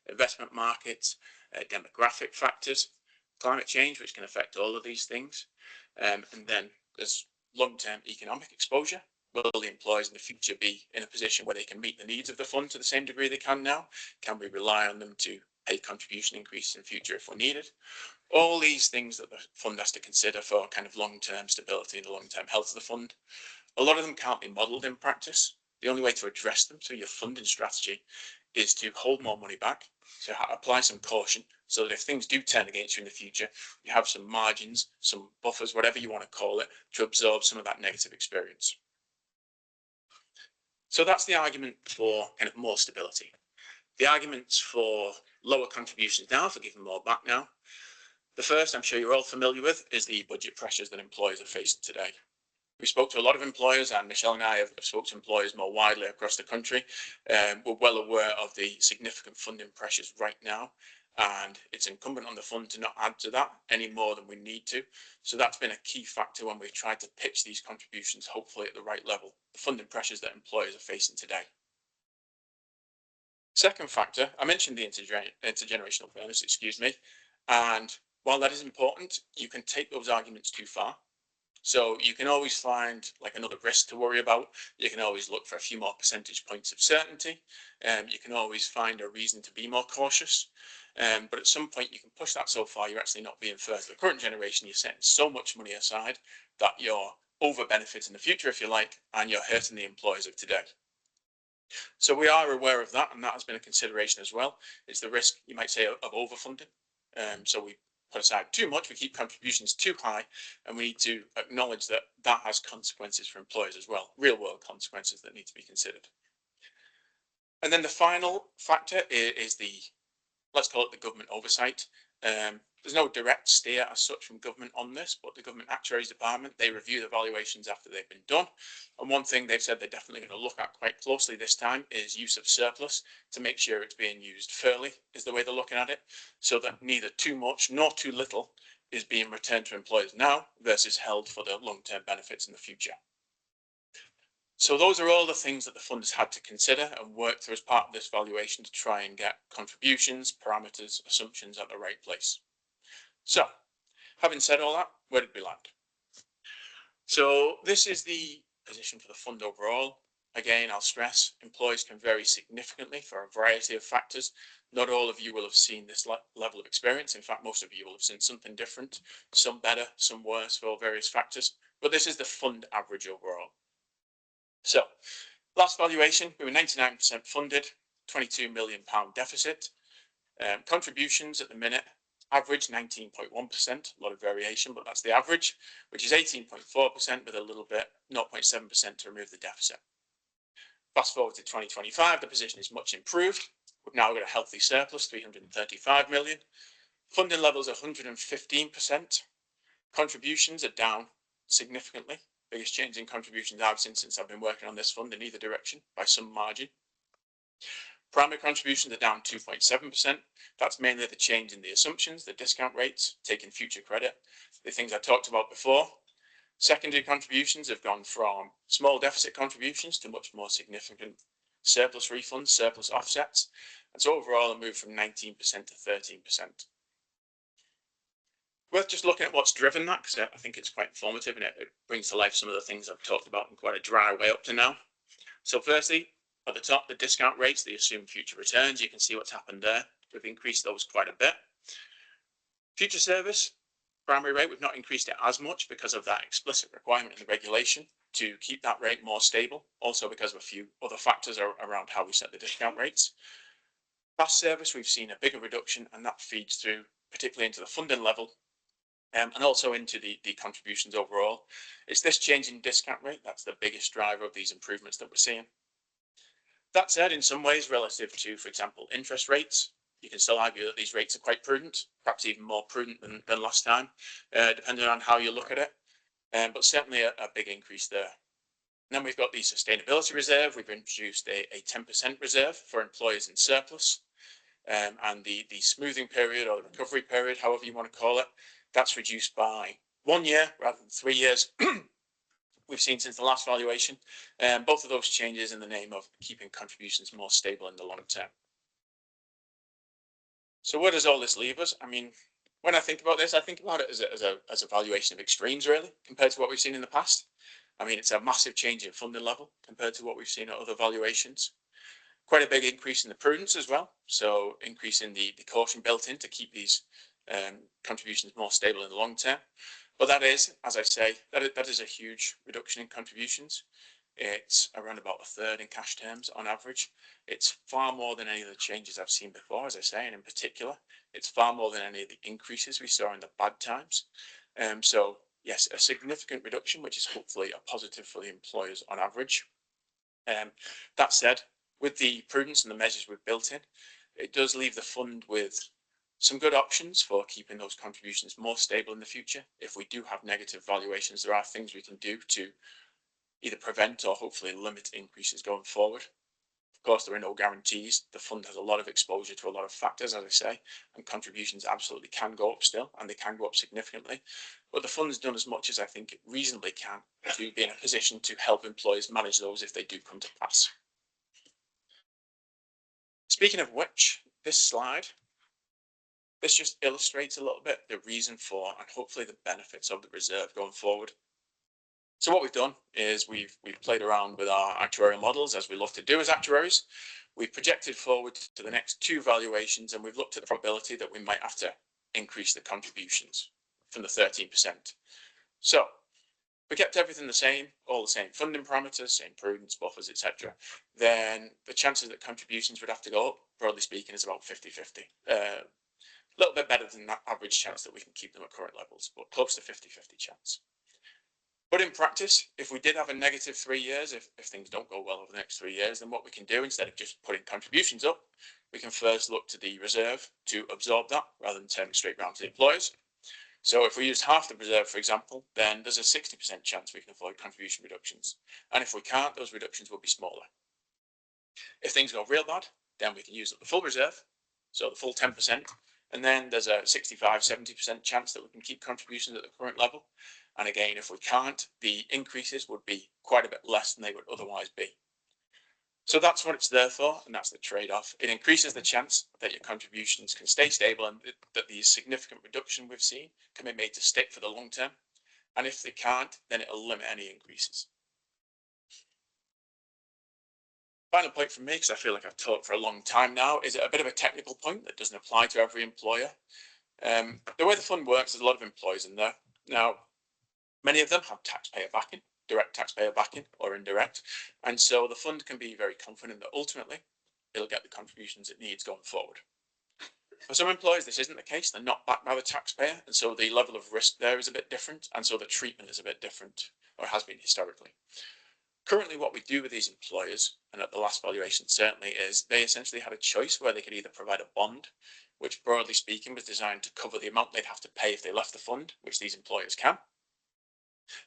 investment markets, demographic factors, climate change, which can affect all of these things. And then there's long-term economic exposure. Will the employers in the future be in a position where they can meet the needs of the fund to the same degree they can now? Can we rely on them to pay contribution increases in future if we're needed? All these things that the fund has to consider for kind of long-term stability and the long-term health of the fund. A lot of them can't be modelled in practice. The only way to address them through your funding strategy is to hold more money back, to apply some caution, so that if things do turn against you in the future, you have some margins, some buffers, whatever you want to call it, to absorb some of that negative experience. So that's the argument for kind of more stability. The arguments for lower contributions now, for giving more back now. The first, I'm sure you're all familiar with, is the budget pressures that employers are facing today. We spoke to a lot of employers, and Michelle and I have spoken to employers more widely across the country. We're well aware of the significant funding pressures right now, and it's incumbent on the fund to not add to that any more than we need to. So that's been a key factor when we've tried to pitch these contributions, hopefully at the right level, the funding pressures that employers are facing today. Second factor, I mentioned the intergenerational fairness, and while that is important, you can take those arguments too far. So you can always find like another risk to worry about. You can always look for a few more percentage points of certainty. You can always find a reason to be more cautious. But at some point you can push that so far, you're actually not being fair to the current generation. You're setting so much money aside that you're over benefiting the future, if you like, and you're hurting the employers of today. So we are aware of that, and that has been a consideration as well. It's the risk, you might say, of overfunding. So we put aside too much, we keep contributions too high, and we need to acknowledge that that has consequences for employers as well, real world consequences that need to be considered. And then the final factor is the, let's call it the government oversight. There's no direct steer as such from government on this, but the government actuaries department, they review the valuations after they've been done. And one thing they've said they're definitely going to look at quite closely this time is use of surplus to make sure it's being used fairly, is the way they're looking at it, so that neither too much nor too little is being returned to employers now versus held for the long-term benefits in the future. So those are all the things that the fund has had to consider and work through as part of this valuation to try and get contributions, parameters, assumptions at the right place. So, having said all that, where did we land? So this is the position for the fund overall. Again, I'll stress, employers can vary significantly for a variety of factors. Not all of you will have seen this level of experience. In fact, most of you will have seen something different, some better, some worse for various factors. But this is the fund average overall. So, last valuation, we were 99% funded, £22 million deficit. Contributions at the minute, average 19.1%, a lot of variation, but that's the average, which is 18.4% with a little bit, 0.7% to remove the deficit. Fast forward to 2025, the position is much improved. We've now got a healthy surplus, 335 million. Funding levels are 115%. Contributions are down significantly. Biggest change in contributions I've seen since I've been working on this fund in either direction by some margin. Primary contributions are down 2.7%. That's mainly the change in the assumptions, the discount rates, taking future credit, the things I talked about before. Secondary contributions have gone from small deficit contributions to much more significant surplus refunds, surplus offsets. And so overall, a move from 19% to 13%. Worth just looking at what's driven that, because I think it's quite informative and it brings to life some of the things I've talked about in quite a dry way up to now. So firstly, at the top, the discount rates, the assumed future returns, you can see what's happened there. We've increased those quite a bit. Future service, primary rate, we've not increased it as much because of that explicit requirement in the regulation to keep that rate more stable. Also because of a few other factors around how we set the discount rates. Past service, we've seen a bigger reduction, and that feeds through particularly into the funding level and also into the contributions overall. It's this change in discount rate that's the biggest driver of these improvements that we're seeing. That said, in some ways, relative to, for example, interest rates, you can still argue that these rates are quite prudent, perhaps even more prudent than last time, depending on how you look at it, but certainly a big increase there. And then we've got the sustainability reserve. We've introduced a 10% reserve for employers in surplus, and the smoothing period or the recovery period, however you want to call it, that's reduced by 1 year rather than 3 years. We've seen since the last valuation, both of those changes in the name of keeping contributions more stable in the long term. So where does all this leave us? I mean, when I think about this, I think about it as a valuation of extremes, really, compared to what we've seen in the past. I mean, it's a massive change in funding level compared to what we've seen at other valuations. Quite a big increase in the prudence as well. So increasing the caution built in to keep these contributions more stable in the long term. But that is, as I say, that is a huge reduction in contributions. It's around about a third in cash terms on average. It's far more than any of the changes I've seen before, as I say, and in particular, it's far more than any of the increases we saw in the bad times. So yes, a significant reduction, which is hopefully a positive for the employers on average. That said, with the prudence and the measures we've built in, it does leave the fund with some good options for keeping those contributions more stable in the future. If we do have negative valuations, there are things we can do to either prevent or hopefully limit increases going forward. Of course, there are no guarantees. The fund has a lot of exposure to a lot of factors, as I say, and contributions absolutely can go up still, and they can go up significantly. But the fund's done as much as I think it reasonably can to be in a position to help employers manage those if they do come to pass. Speaking of which, this slide, this just illustrates a little bit the reason for and hopefully the benefits of the reserve going forward. So what we've done is we've played around with our actuarial models, as we love to do as actuaries. We've projected forward to the next 2 valuations, and we've looked at the probability that we might have to increase the contributions from the 13%. So we kept everything the same, all the same funding parameters, same prudence, buffers, etc. Then the chances that contributions would have to go up, broadly speaking, is about 50-50. A little bit better than that average chance that we can keep them at current levels, but close to 50-50 chance. But in practice, if we did have a negative 3 years, if things don't go well over the next 3 years, then what we can do, instead of just putting contributions up, we can first look to the reserve to absorb that rather than turning straight round to the employers. So if we use half the reserve, for example, then there's a 60% chance we can avoid contribution reductions. And if we can't, those reductions will be smaller. If things go real bad, then we can use up the full reserve, so the full 10%, and then there's a 65-70% chance that we can keep contributions at the current level. And again, if we can't, the increases would be quite a bit less than they would otherwise be. So that's what it's there for, and that's the trade-off. It increases the chance that your contributions can stay stable and that the significant reduction we've seen can be made to stick for the long term. And if they can't, then it'll limit any increases. Final point from me, because I feel like I've talked for a long time now, is a bit of a technical point that doesn't apply to every employer. The way the fund works, there's a lot of employers in there. Now, many of them have taxpayer backing, direct taxpayer backing or indirect. And so the fund can be very confident that ultimately it'll get the contributions it needs going forward. For some employers, this isn't the case. They're not backed by the taxpayer. And so the level of risk there is a bit different. And so the treatment is a bit different, or has been historically. Currently, what we do with these employers, and at the last valuation certainly, is they essentially had a choice where they could either provide a bond, which broadly speaking was designed to cover the amount they'd have to pay if they left the fund, which these employers can.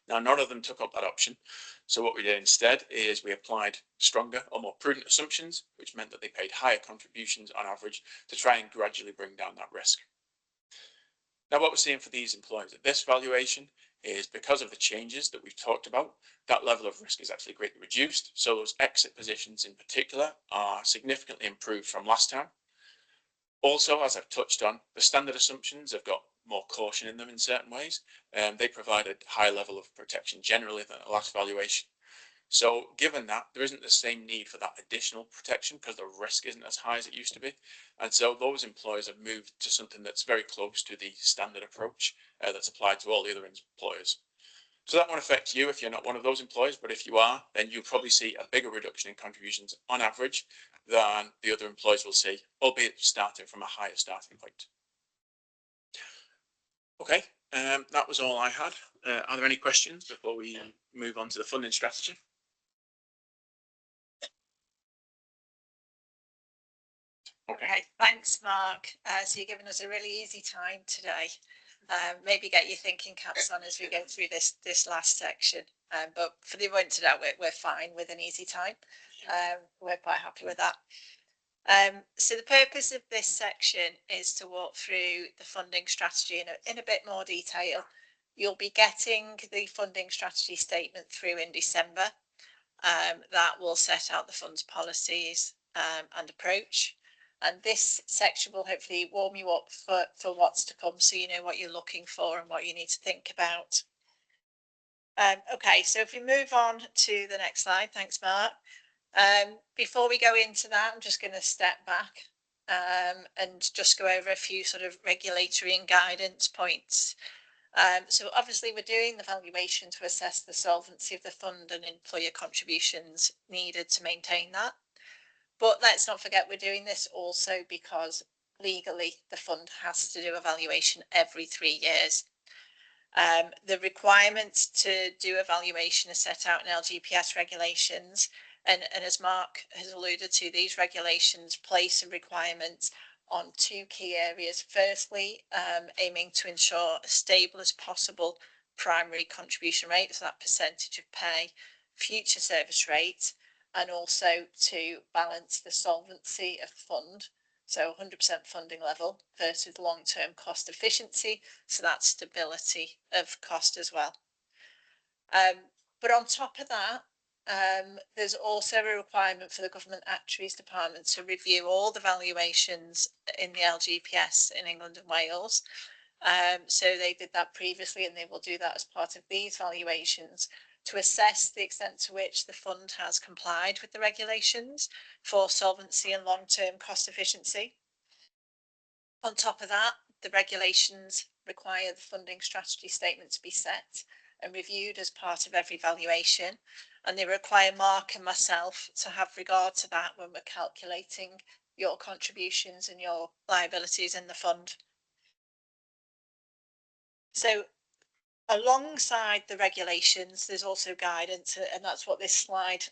Now, none of them took up that option. So what we did instead is we applied stronger or more prudent assumptions, which meant that they paid higher contributions on average to try and gradually bring down that risk. Now, what we're seeing for these employers at this valuation is because of the changes that we've talked about, that level of risk is actually greatly reduced. So those exit positions in particular are significantly improved from last time. Also, as I've touched on, the standard assumptions have got more caution in them in certain ways. They provide a higher level of protection generally than the last valuation. So given that, there isn't the same need for that additional protection because the risk isn't as high as it used to be. And so those employers have moved to something that's very close to the standard approach that's applied to all the other employers. So that won't affect you if you're not one of those employers, but if you are, then you'll probably see a bigger reduction in contributions on average than the other employers will see, albeit starting from a higher starting point. Okay, that was all I had. Are there any questions before we move on to the funding strategy? Okay, thanks, Mark. So you're giving us a really easy time today. Maybe get your thinking caps on as we go through this last section. But for the moment today, we're fine with an easy time. We're quite happy with that. So the purpose of this section is to walk through the funding strategy in a bit more detail. You'll be getting the funding strategy statement through in December. That will set out the fund's policies and approach. And this section will hopefully warm you up for what's to come, so you know what you're looking for and what you need to think about. Okay, so if we move on to the next slide, thanks, Mark. Before we go into that, I'm just going to step back and just go over a few sort of regulatory and guidance points. So obviously we're doing the valuation to assess the solvency of the fund and employer contributions needed to maintain that. But let's not forget we're doing this also because legally the fund has to do a valuation every 3 years. The requirements to do a valuation are set out in LGPS regulations. And as Mark has alluded to, these regulations place a requirement on 2 key areas. Firstly, aiming to ensure as stable as possible primary contribution rate, so that percentage of pay, future service rate, and also to balance the solvency of the fund, so 100% funding level versus long-term cost efficiency, so that's stability of cost as well. But on top of that, there's also a requirement for the Government Actuaries Department to review all the valuations in the LGPS in England and Wales. So they did that previously and they will do that as part of these valuations to assess the extent to which the fund has complied with the regulations for solvency and long-term cost efficiency. On top of that, the regulations require the funding strategy statement to be set and reviewed as part of every valuation, and they require Mark and myself to have regard to that when we're calculating your contributions and your liabilities in the fund. So alongside the regulations, there's also guidance, and that's what this slide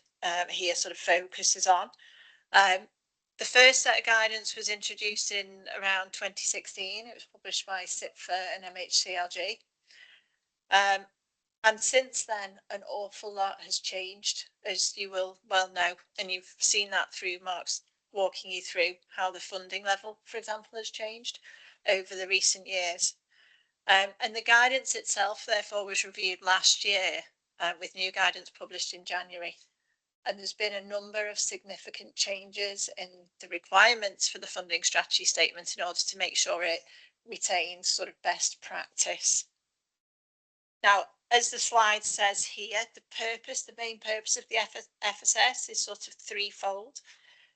here sort of focuses on. The first set of guidance was introduced in around 2016. It was published by SIPFA and MHCLG. And since then, an awful lot has changed, as you will well know, and you've seen that through Mark's walking you through how the funding level, for example, has changed over the recent years. And the guidance itself, therefore, was reviewed last year with new guidance published in January. And there's been a number of significant changes in the requirements for the funding strategy statement in order to make sure it retains sort of best practice. Now, as the slide says here, the main purpose of the FSS is sort of threefold.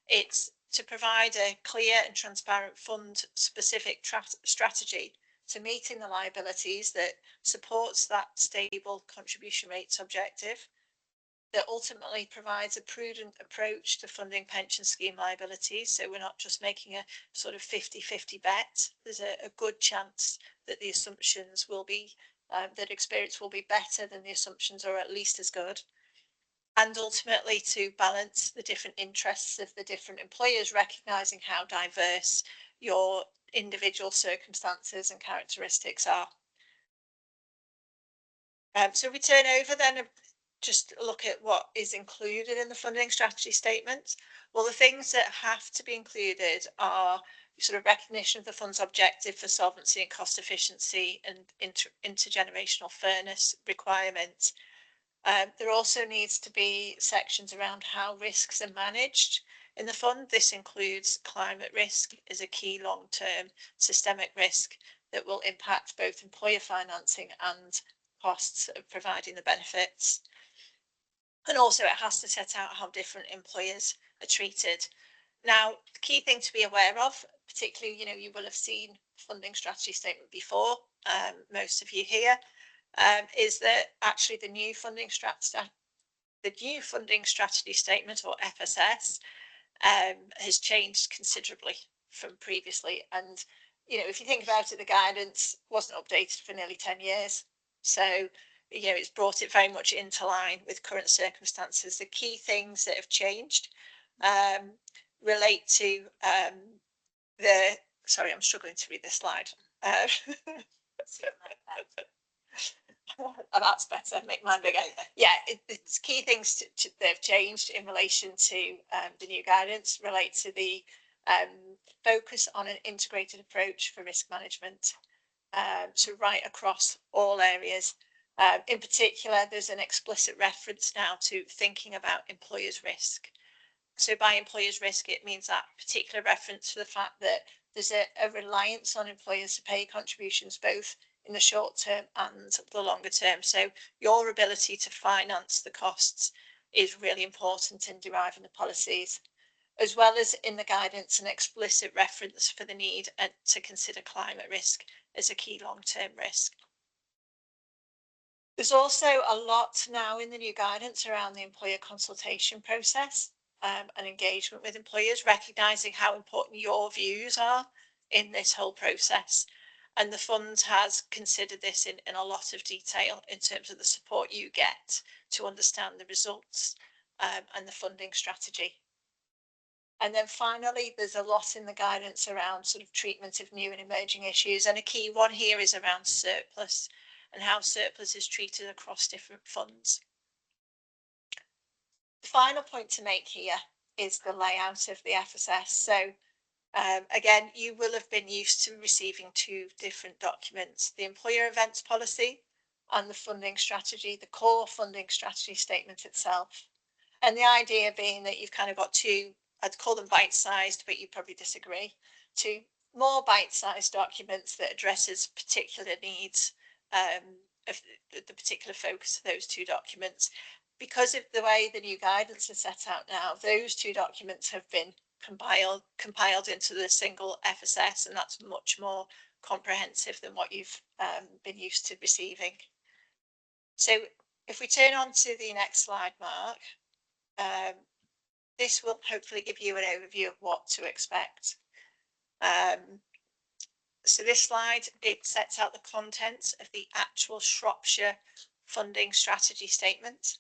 It's to provide a clear and transparent fund-specific strategy to meeting the liabilities that supports that stable contribution rates objective, that ultimately provides a prudent approach to funding pension scheme liabilities. So we're not just making a sort of 50-50 bet. There's a good chance that the assumptions will be, that experience will be better than the assumptions, or at least as good. And ultimately to balance the different interests of the different employers, recognising how diverse your individual circumstances and characteristics are. So we turn over then and just look at what is included in the funding strategy statement. Well, the things that have to be included are sort of recognition of the fund's objective for solvency and cost efficiency and intergenerational fairness requirements. There also needs to be sections around how risks are managed in the fund. This includes climate risk as a key long-term systemic risk that will impact both employer financing and costs of providing the benefits. And also it has to set out how different employers are treated. Now, the key thing to be aware of, particularly, you will have seen funding strategy statement before, most of you here, is that actually the new funding strategy statement, or FSS, has changed considerably from previously. And if you think about it, the guidance wasn't updated for nearly 10 years. So it's brought it very much into line with current circumstances. The key things that have changed relate to sorry, I'm struggling to read this slide. That's better, make mine bigger. Yeah, it's key things that have changed in relation to the new guidance relate to the focus on an integrated approach for risk management, so right across all areas. In particular, there's an explicit reference now to thinking about employers' risk. So by employers' risk, it means that particular reference to the fact that there's a reliance on employers to pay contributions both in the short term and the longer term. So your ability to finance the costs is really important in deriving the policies, as well as in the guidance, an explicit reference for the need to consider climate risk as a key long-term risk. There's also a lot now in the new guidance around the employer consultation process and engagement with employers, recognising how important your views are in this whole process. And the fund has considered this in a lot of detail in terms of the support you get to understand the results and the funding strategy. And then finally, there's a lot in the guidance around sort of treatment of new and emerging issues. And a key one here is around surplus and how surplus is treated across different funds. The final point to make here is the layout of the FSS. So again, you will have been used to receiving two different documents, the employer events policy and the funding strategy, the core funding strategy statement itself. And the idea being that you've kind of got two, I'd call them bite-sized, but you probably disagree, two more bite-sized documents that addresses particular needs of the particular focus of those two documents. Because of the way the new guidance is set out now, those two documents have been compiled into the single FSS, and that's much more comprehensive than what you've been used to receiving. So if we turn on to the next slide, Mark, this will hopefully give you an overview of what to expect. So this slide, it sets out the contents of the actual Shropshire funding strategy statement.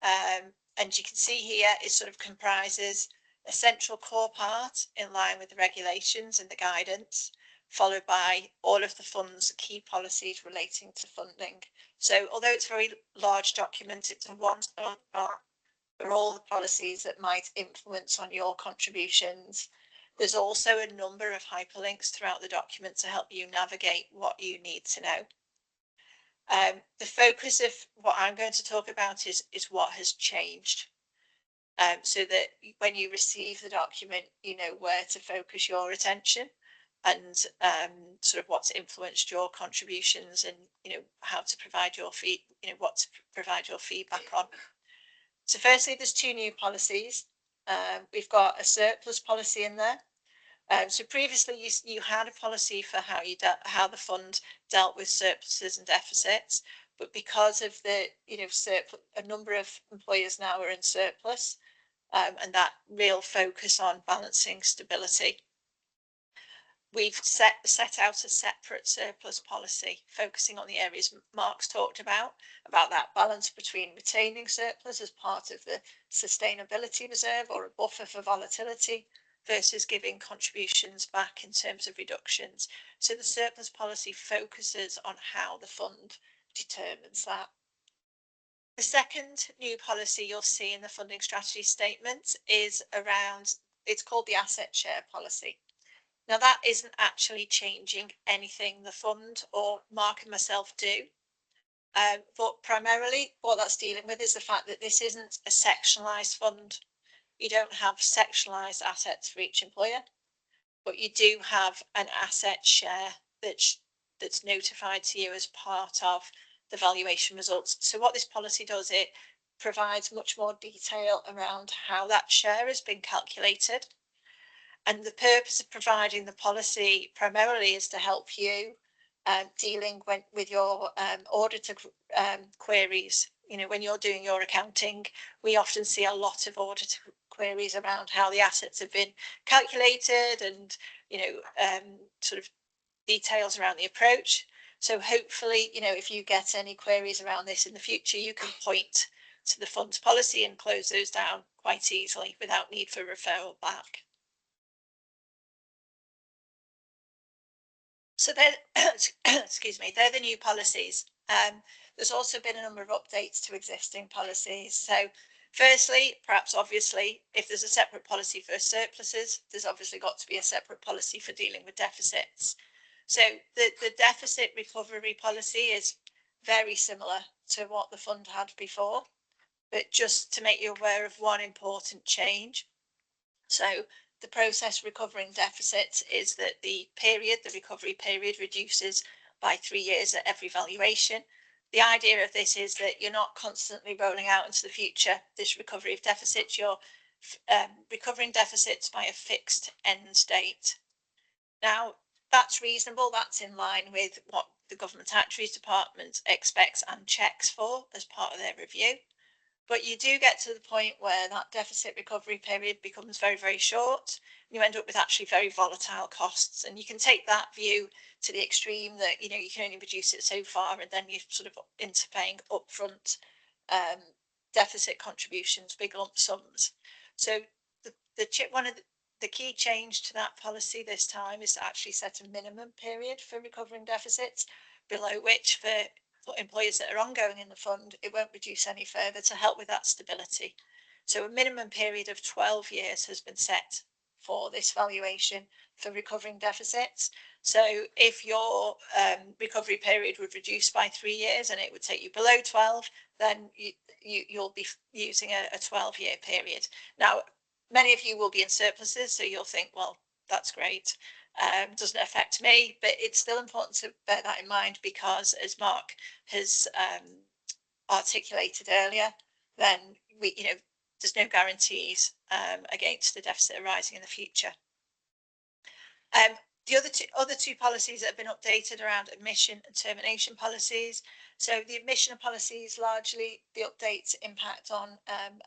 And you can see here it sort of comprises a central core part in line with the regulations and the guidance, followed by all of the fund's key policies relating to funding. So although it's a very large document, it's a one-stop shop for all the policies that might influence on your contributions. There's also a number of hyperlinks throughout the document to help you navigate what you need to know. The focus of what I'm going to talk about is what has changed, so that when you receive the document, you know where to focus your attention and sort of what's influenced your contributions, and how to provide your what to provide your feedback on. So firstly, there's two new policies. We've got a surplus policy in there. So previously you had a policy for how the fund dealt with surpluses and deficits, but because of the a number of employers now are in surplus, and that real focus on balancing stability, we've set out a separate surplus policy focusing on the areas Mark's talked about that balance between retaining surplus as part of the sustainability reserve or a buffer for volatility versus giving contributions back in terms of reductions. So the surplus policy focuses on how the fund determines that. The second new policy you'll see in the funding strategy statement is around, it's called the asset share policy. Now that isn't actually changing anything the fund or Mark and myself do, but primarily what that's dealing with is the fact that this isn't a sectionalised fund. You don't have sectionalised assets for each employer, but you do have an asset share that's notified to you as part of the valuation results. So what this policy does, it provides much more detail around how that share has been calculated. And the purpose of providing the policy primarily is to help you dealing with your auditor queries. You know, when you're doing your accounting, we often see a lot of auditor queries around how the assets have been calculated and, you know, sort of details around the approach. So hopefully, you know, if you get any queries around this in the future, you can point to the funds policy and close those down quite easily without need for referral back. So they're, excuse me, they're the new policies. There's also been a number of updates to existing policies. So firstly, perhaps obviously, if there's a separate policy for surpluses, there's obviously got to be a separate policy for dealing with deficits. So the deficit recovery policy is very similar to what the fund had before, but just to make you aware of one important change. So the process recovering deficits is that the recovery period reduces by 3 years at every valuation. The idea of this is that you're not constantly rolling out into the future this recovery of deficits, you're recovering deficits by a fixed end date. Now, that's reasonable, that's in line with what the Government Actuaries Department expects and checks for as part of their review. But you do get to the point where that deficit recovery period becomes very, very short. You end up with actually very volatile costs. And you can take that view to the extreme that, you know, you can only reduce it so far and then you're sort of into paying upfront deficit contributions, big lump sums. So one of the key change to that policy this time is to actually set a minimum period for recovering deficits, below which for employers that are ongoing in the fund, it won't reduce any further to help with that stability. So a minimum period of 12 years has been set for this valuation for recovering deficits. So if your recovery period would reduce by 3 years and it would take you below 12, then you'll be using a 12-year period. Now, many of you will be in surpluses, so you'll think, well, that's great. Doesn't affect me, but it's still important to bear that in mind because, as Mark has articulated earlier, then there's no guarantees against the deficit arising in the future. The other two policies that have been updated around admission and termination policies. So the admission policies, largely the updates impact on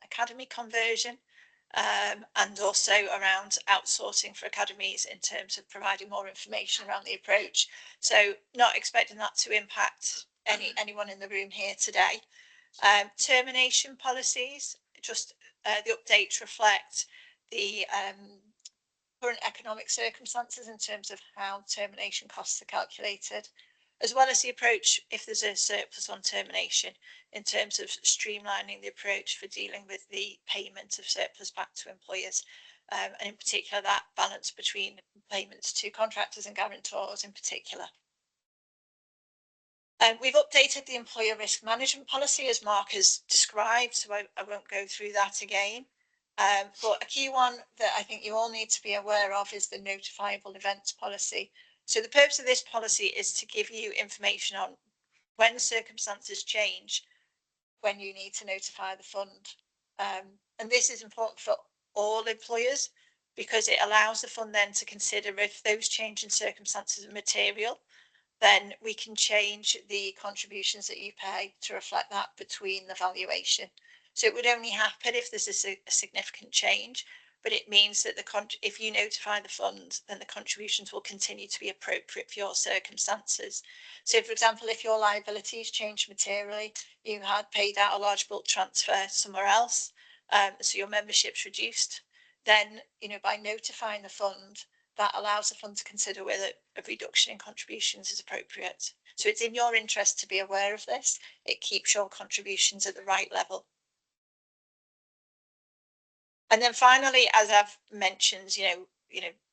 academy conversion. And also around outsourcing for academies in terms of providing more information around the approach. So not expecting that to impact anyone in the room here today. Termination policies, just the updates reflect the current economic circumstances in terms of how termination costs are calculated, as well as the approach if there's a surplus on termination in terms of streamlining the approach for dealing with the payment of surplus back to employers, and in particular that balance between payments to contractors and guarantors in particular. We've updated the employer risk management policy as Mark has described, so I won't go through that again. But a key one that I think you all need to be aware of is the notifiable events policy. So the purpose of this policy is to give you information on when circumstances change, when you need to notify the fund. And this is important for all employers because it allows the fund then to consider if those change in circumstances are material, then we can change the contributions that you pay to reflect that between the valuation. So it would only happen if there's a significant change, but it means that if you notify the fund, then the contributions will continue to be appropriate for your circumstances. So, for example, if your liabilities change materially, you had paid out a large bulk transfer somewhere else, so your membership's reduced, then, by notifying the fund, that allows the fund to consider whether a reduction in contributions is appropriate. So it's in your interest to be aware of this. It keeps your contributions at the right level. And then finally, as I've mentioned,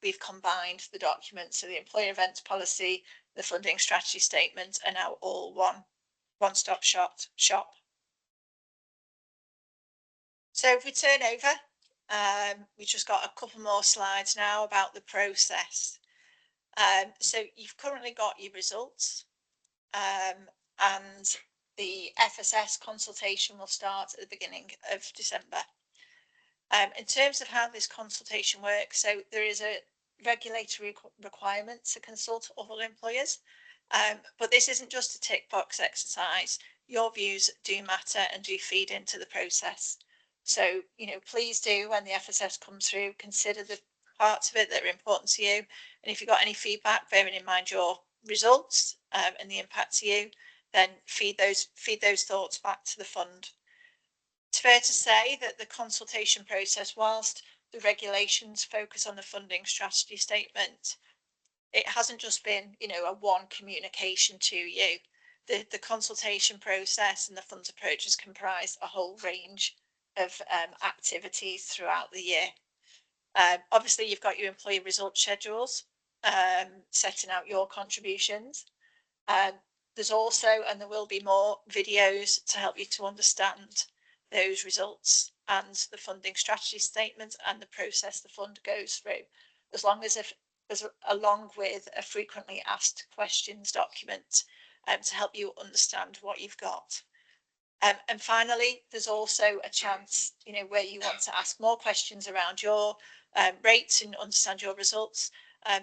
we've combined the documents, so the employer events policy, the funding strategy statement are now all one-stop shop. So if we turn over, we've just got a couple more slides now about the process. So you've currently got your results, and the FSS consultation will start at the beginning of December. In terms of how this consultation works, so there is a regulatory requirement to consult all employers, but this isn't just a tick box exercise. Your views do matter and do feed into the process. So, please do, when the FSS comes through, consider the parts of it that are important to you. And if you've got any feedback, bearing in mind your results and the impact to you, then feed those thoughts back to the fund. It's fair to say that the consultation process, whilst the regulations focus on the funding strategy statement, it hasn't just been, a one communication to you. The consultation process and the fund's approach has comprised a whole range of activities throughout the year. Obviously, you've got your employee result schedules, setting out your contributions. There's also, and there will be more videos to help you to understand those results and the funding strategy statement and the process the fund goes through, along with a frequently asked questions document to help you understand what you've got. And finally, there's also a chance, where you want to ask more questions around your rates and understand your results,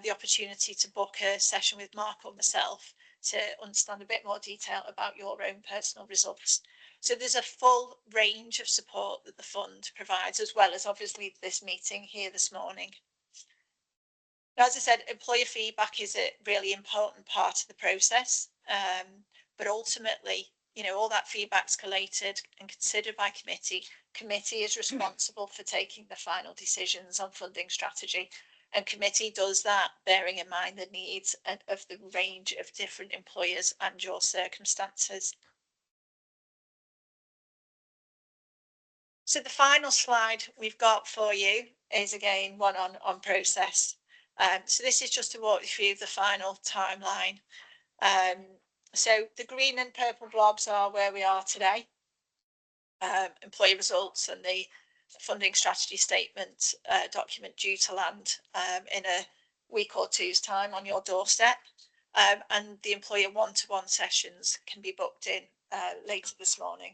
the opportunity to book a session with Mark or myself to understand a bit more detail about your own personal results. So there's a full range of support that the fund provides, as well as obviously this meeting here this morning. Now, as I said, employer feedback is a really important part of the process, but ultimately, all that feedback's collated and considered by committee. Committee is responsible for taking the final decisions on funding strategy, and committee does that bearing in mind the needs of the range of different employers and your circumstances. So the final slide we've got for you is again one on process. So this is just to walk you through the final timeline. So the green and purple blobs are where we are today. Employee results and the funding strategy statement document due to land in a week or two's time on your doorstep. And the employer one-to-one sessions can be booked in later this morning.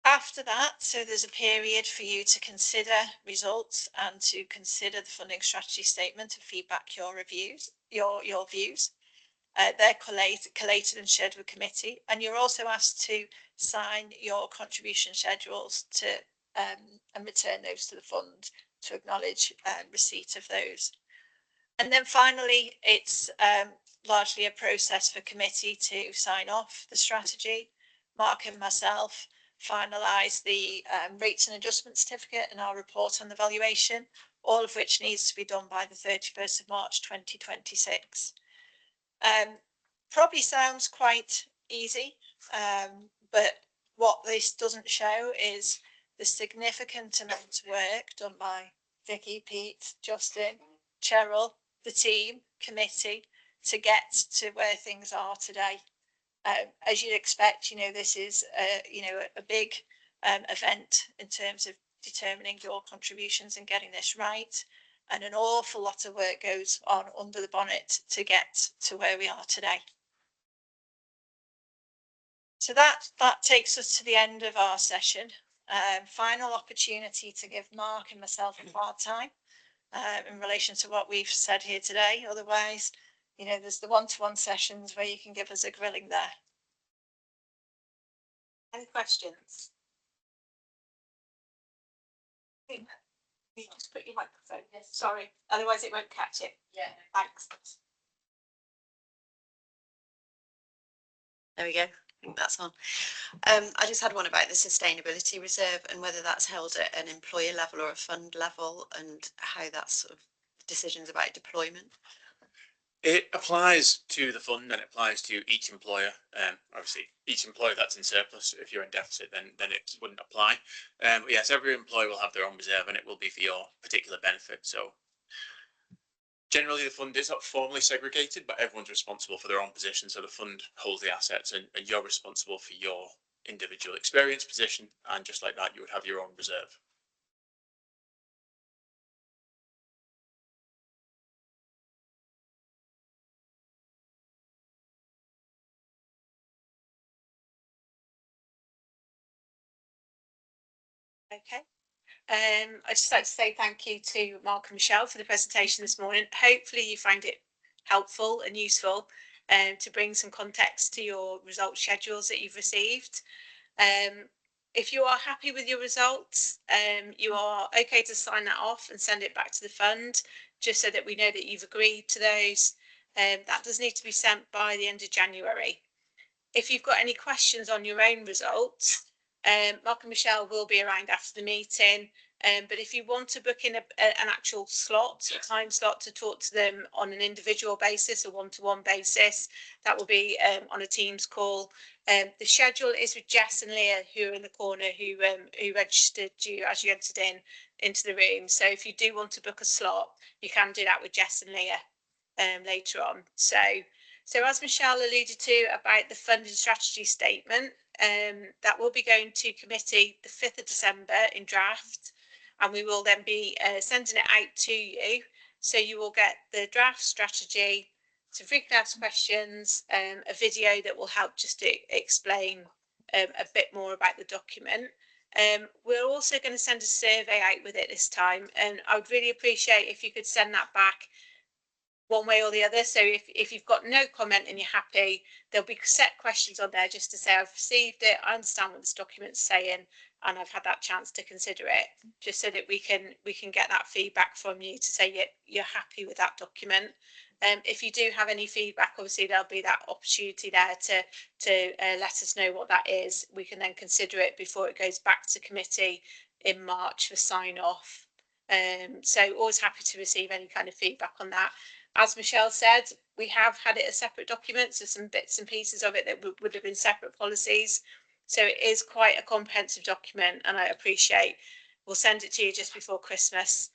After that, so there's a period for you to consider results and to consider the funding strategy statement and feedback your reviews, your views. They're collated and shared with committee, and you're also asked to sign your contribution schedules to and return those to the fund to acknowledge receipt of those. And then finally, it's largely a process for committee to sign off the strategy. Mark and myself finalise the rates and adjustment certificate and our report on the valuation, all of which needs to be done by the 31st of March 2026. Probably sounds quite easy, but what this doesn't show is the significant amount of work done by Vicky, Pete, Justin, Cheryl, the team, committee, to get to where things are today. As you'd expect, this is a big event in terms of determining your contributions and getting this right. And an awful lot of work goes on under the bonnet to get to where we are today. So that takes us to the end of our session. Final opportunity to give Mark and myself a hard time in relation to what we've said here today. Otherwise, there's the one-to-one sessions where you can give us a grilling there. Any questions? You just put your microphone. Yes. Sorry, otherwise it won't catch it. Yeah. Thanks. There we go. I think that's on. I just had one about the sustainability reserve and whether that's held at an employer level or a fund level, and how that's sort of decisions about deployment. It applies to the fund and it applies to each employer. Obviously, each employer that's in surplus, if you're in deficit, then it wouldn't apply. But yes, every employer will have their own reserve and it will be for your particular benefit. So generally, the fund is not formally segregated, but everyone's responsible for their own position. So the fund holds the assets and you're responsible for your individual experience, position, and just like that, you would have your own reserve. Okay. I'd just like to say thank you to Mark and Michelle for the presentation this morning. Hopefully you find it helpful and useful to bring some context to your result schedules that you've received. If you are happy with your results, you are okay to sign that off and send it back to the fund, just so that we know that you've agreed to those. That does need to be sent by the end of January. If you've got any questions on your own results, Mark and Michelle will be around after the meeting. But if you want to book in an actual slot, a time slot to talk to them on an individual basis, a one-to-one basis, that will be on a Teams call. The schedule is with Jess and Leah, who are in the corner, who registered you as you entered into the room. So if you do want to book a slot, you can do that with Jess and Leah later on. So as Michelle alluded to about the funding strategy statement, that will be going to committee the 5th of December in draft, and we will then be sending it out to you. So you will get the draft strategy, some frequently asked questions, a video that will help just to explain a bit more about the document. We're also going to send a survey out with it this time, and I would really appreciate if you could send that back one way or the other. So if you've got no comment and you're happy, there'll be set questions on there just to say, I've received it, I understand what this document's saying, and I've had that chance to consider it, just so that we can get that feedback from you to say you're happy with that document. If you do have any feedback, obviously there'll be that opportunity there to let us know what that is. We can then consider it before it goes back to committee in March for sign off. So always happy to receive any kind of feedback on that. As Michelle said, we have had it as separate documents. There's some bits and pieces of it that would have been separate policies. So it is quite a comprehensive document, and I appreciate we'll send it to you just before Christmas.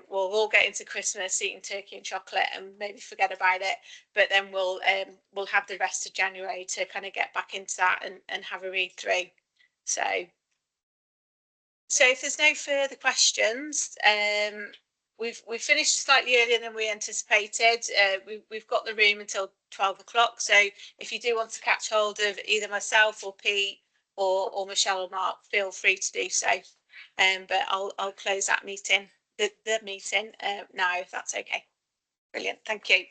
We'll all get into Christmas eating turkey and chocolate and maybe forget about it, but then we'll have the rest of January to kind of get back into that and have a read through. So if there's no further questions, we've finished slightly earlier than we anticipated. We've got the room until 12 o'clock. So if you do want to catch hold of either myself or Pete or Michelle or Mark, feel free to do so. But I'll close that meeting, the meeting now, if that's okay. Brilliant. Thank you.